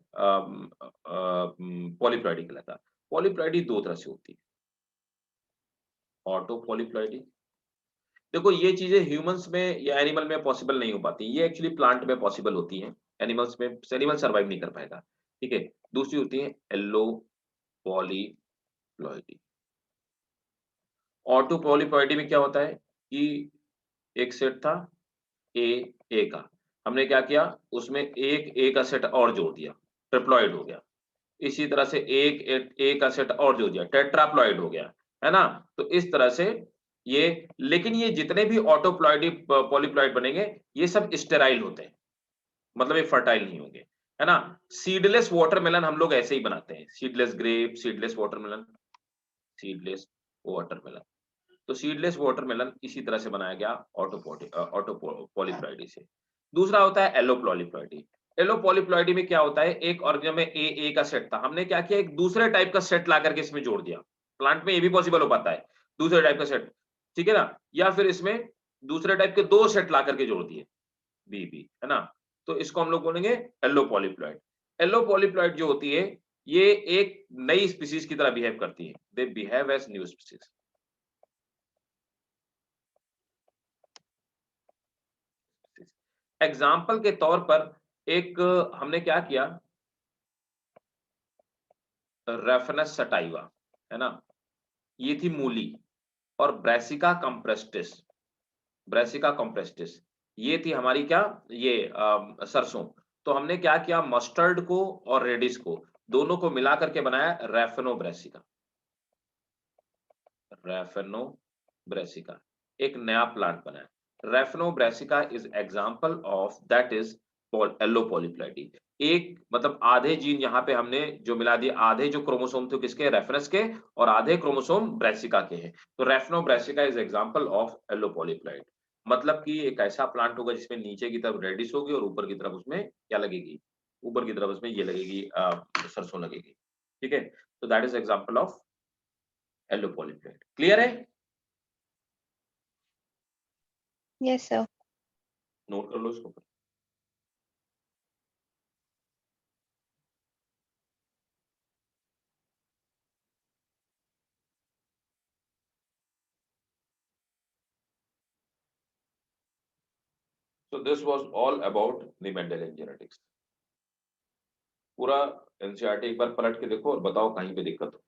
पॉलीप्लॉइडी कहलाता है। पॉलीप्लॉइडी दो तरह से होती है, ऑटो पॉलीप्लॉइडी। देखो ये चीजें ह्यूमंस में या एनिमल में पॉसिबल नहीं हो पाती, ये एक्चुअली प्लांट में पॉसिबल होती हैं। एनिमल्स में एनिमल सर्वाइव नहीं कर पाएगा, ठीक है। दूसरी होती है एल्लो पॉलीप्लॉइडी। ऑटो पॉलीप्लॉइडी में क्या होता है कि एक सेट था ए, ए का, हमने क्या किया, उसमें एक ए का सेट और जोड़ दिया, ट्रिप्लॉइड हो गया। इसी तरह से एक ए का सेट और जोड़ दिया, टेट्राप्लॉइड हो गया, है ना। तो इस तरह से ये, लेकिन ये जितने भी ऑटोप्लॉइडी पॉलीप्लॉइड बनेंगे, ये सब स्टेराइल होते हैं, मतलब ये फर्टाइल नहीं होंगे, है ना। सीडलेस वाटरमेलन हम लोग ऐसे ही बनाते हैं, seedless grape, seedless watermelon, seedless watermelon. तो सीडलेस वाटरमेलन इसी तरह से बनाया गया ऑटो पॉलीप्लॉइडी से। दूसरा होता है एलो पॉलीप्लॉइडी। एलो पॉलीप्लॉइडी में क्या होता है, एक ऑर्गेनम में ए का सेट था, हमने क्या किया, एक दूसरे टाइप का सेट ला करके इसमें जोड़ दिया। प्लांट में ये भी पॉसिबल हो पाता है, दूसरे टाइप का सेट, ठीक है ना। या फिर इसमें दूसरे टाइप के दो सेट ला करके जोड़ दिए, बी, है ना। तो इसको हम लोग बोलेंगे एलो पॉलीप्लॉइड। एलो पॉलीप्लॉइड जो होती है, ये एक नई स्पीसीज की तरह बिहेव करती है, they behave as new species. Example के तौर पर एक हमने क्या किया, रेफनस सटाइवा, है ना, ये थी मूली, और ब्रासिका कंप्रेस्टिस, ब्रेसिका कॉम्प्रेस्टिस, ये थी हमारी क्या, ये सरसों। तो हमने क्या किया, मस्टर्ड को और रेडिश को दोनों को मिला करके बनाया रैफेनो ब्रेसिका। रैफेनो ब्रेसिका एक नया प्लांट बनाया। Raphanobrassica is example of that is allopolyploidy. एक मतलब आधे जीन यहाँ पे हमने जो मिला दिए, आधे जो क्रोमोसोम थे किसके, रेफरेंस के, और आधे क्रोमोसोम ब्रेसिका के हैं। तो Raphanobrassica is example of allopolyploid. मतलब कि एक ऐसा प्लांट होगा जिसमें नीचे की तरफ रेडिश होगी और ऊपर की तरफ उसमें क्या लगेगी, ऊपर की तरफ उसमें ये लगेगी सरसों लगेगी। ठीक है, तो that is example of allopolyploid. Clear है? Yes, sir. नोट कर लो इसको। So this was all about the Mendelian genetics. पूरा एनसीईआरटी एक बार पलट के देखो और बताओ कहीं पे दिक्कत हो।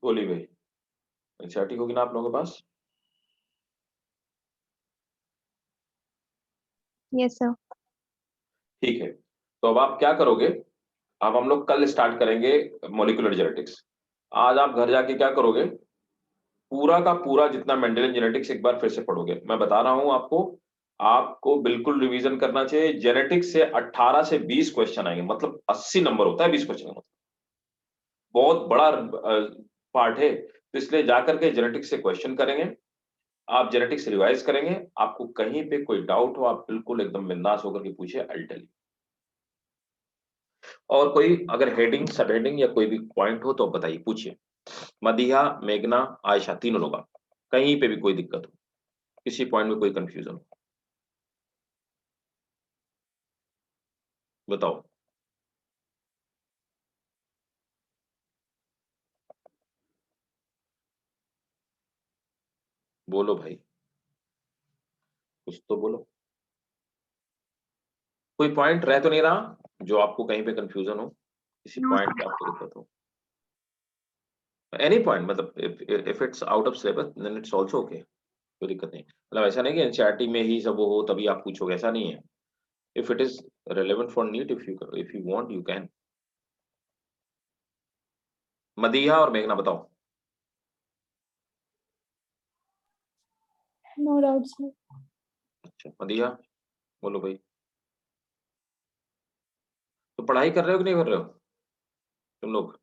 गोली भाई, एनसीईआरटी होगी ना आप लोगों के पास? Yes, sir. ठीक है, तो अब आप क्या करोगे, अब हम लोग कल स्टार्ट करेंगे मॉलिक्यूलर जेनेटिक्स। आज आप घर जाके क्या करोगे, पूरा का पूरा जितना मेंडेलियन जेनेटिक्स एक बार फिर से पढ़ोगे। मैं बता रहा हूं आपको, आपको बिल्कुल रिवीजन करना चाहिए। जेनेटिक्स से 18 से 20 क्वेश्चन आएंगे, मतलब 80 नंबर होता है 20 क्वेश्चन का, मतलब बहुत बड़ा पार्ट है। तो इसलिए जाकर के जेनेटिक्स से क्वेश्चन करेंगे, आप जेनेटिक्स रिवाइज करेंगे। आपको कहीं पे कोई डाउट हो आप बिल्कुल एकदम बिंदास होकर के पूछिए, आई विल टेल यू। और कोई अगर हेडिंग, सब हेडिंग या कोई भी पॉइंट हो तो बताइए, पूछिए। मदिहा, मेघना, आयशा, तीनों लोग आप, कहीं पे भी कोई दिक्कत हो, किसी पॉइंट में कोई कंफ्यूजन हो, बताओ। बोलो भाई, कुछ तो बोलो। कोई पॉइंट रह तो नहीं रहा जो आपको कहीं पे कंफ्यूजन हो, किसी No, पॉइंट पे आपको दिक्कत हो? एनी पॉइंट, मतलब if it's out of syllabus then it's also okay, कोई दिक्कत नहीं। मतलब ऐसा नहीं कि एनसीईआरटी में ही सब वो हो तभी आप पूछोगे, ऐसा नहीं है। If it is relevant for NEET, if you want you can. Madiha और मेघना बताओ। No doubt, sir. अच्छा मदीहा, बोलो भाई। तो पढ़ाई कर रहे हो कि नहीं कर रहे हो तुम लोग?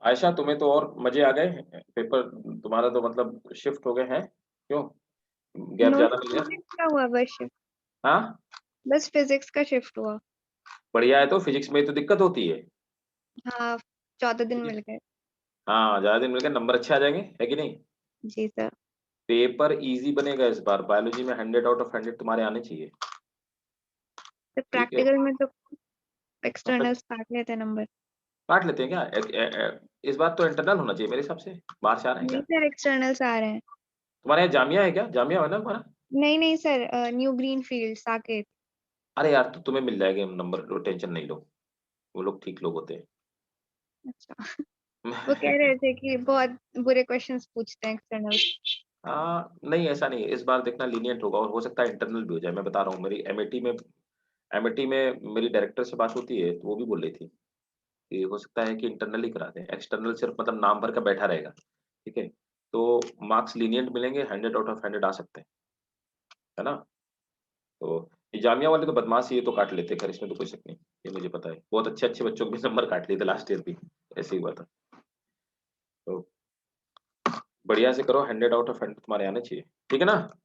आयशा, तुम्हें तो और मजे आ गए, पेपर तुम्हारा तो मतलब शिफ्ट हो गए हैं, क्यों, गैप no, ज्यादा मिल गया? physics का हुआ बस shift. हाँ, बस फिजिक्स का शिफ्ट हुआ। बढ़िया है। तो फिजिक्स में तो दिक्कत होती है। हाँ, 14 दिन मिल गए। हाँ, ज्यादा दिन मिल गए, नंबर अच्छे आ जाएंगे, है कि नहीं? जी सर। पेपर इजी बनेगा इस बार, बायोलॉजी में 100 आउट ऑफ 100 तुम्हारे आने चाहिए। तो ठीक है, प्रैक्टिकल में तो मतलब एक्सटर्नल्स काट लेते हैं नंबर। काट लेते हैं क्या? इस बार तो इंटरनल होना चाहिए मेरे हिसाब से, बाहर से आ रहे हैं क्या? नहीं सर, एक्सटर्नल्स आ रहे हैं। तुम्हारे यहाँ जामिया है क्या, जामिया है ना तुम्हारा? नहीं नहीं sir, new green field Saket. अरे यार, तो तुम्हें मिल जाएंगे नंबर, टेंशन नहीं लो, वो लोग ठीक लोग होते अच्छा, वो कह हैं। रहे थे कि बहुत बुरे क्वेश्चंस पूछते हैं एक्सटर्नल्स। हाँ नहीं, ऐसा नहीं है, इस बार देखना लीनियंट होगा, और हो सकता है इंटरनल भी हो जाए। मैं बता रहा हूँ, मेरी एमएटी में मेरी डायरेक्टर से बात होती है, तो वो भी बोल रही थी कि हो सकता है कि इंटरनल ही करा दें, एक्सटर्नल सिर्फ मतलब नाम भर का बैठा रहेगा। ठीक है, तो मार्क्स लीनियंट मिलेंगे, 100 आउट ऑफ 100 आ सकते हैं, है ना? तो ये जामिया वाले तो बदमाश ही, ये तो काट लेते हैं, खैर इसमें तो कोई शक नहीं, ये मुझे पता है। बहुत अच्छे अच्छे बच्चों के भी नंबर काट लिए थे लास्ट ईयर भी, ऐसे ही हुआ था। तो बढ़िया से करो, 100 आउट ऑफ 100 तुम्हारे आने चाहिए, ठीक है ना?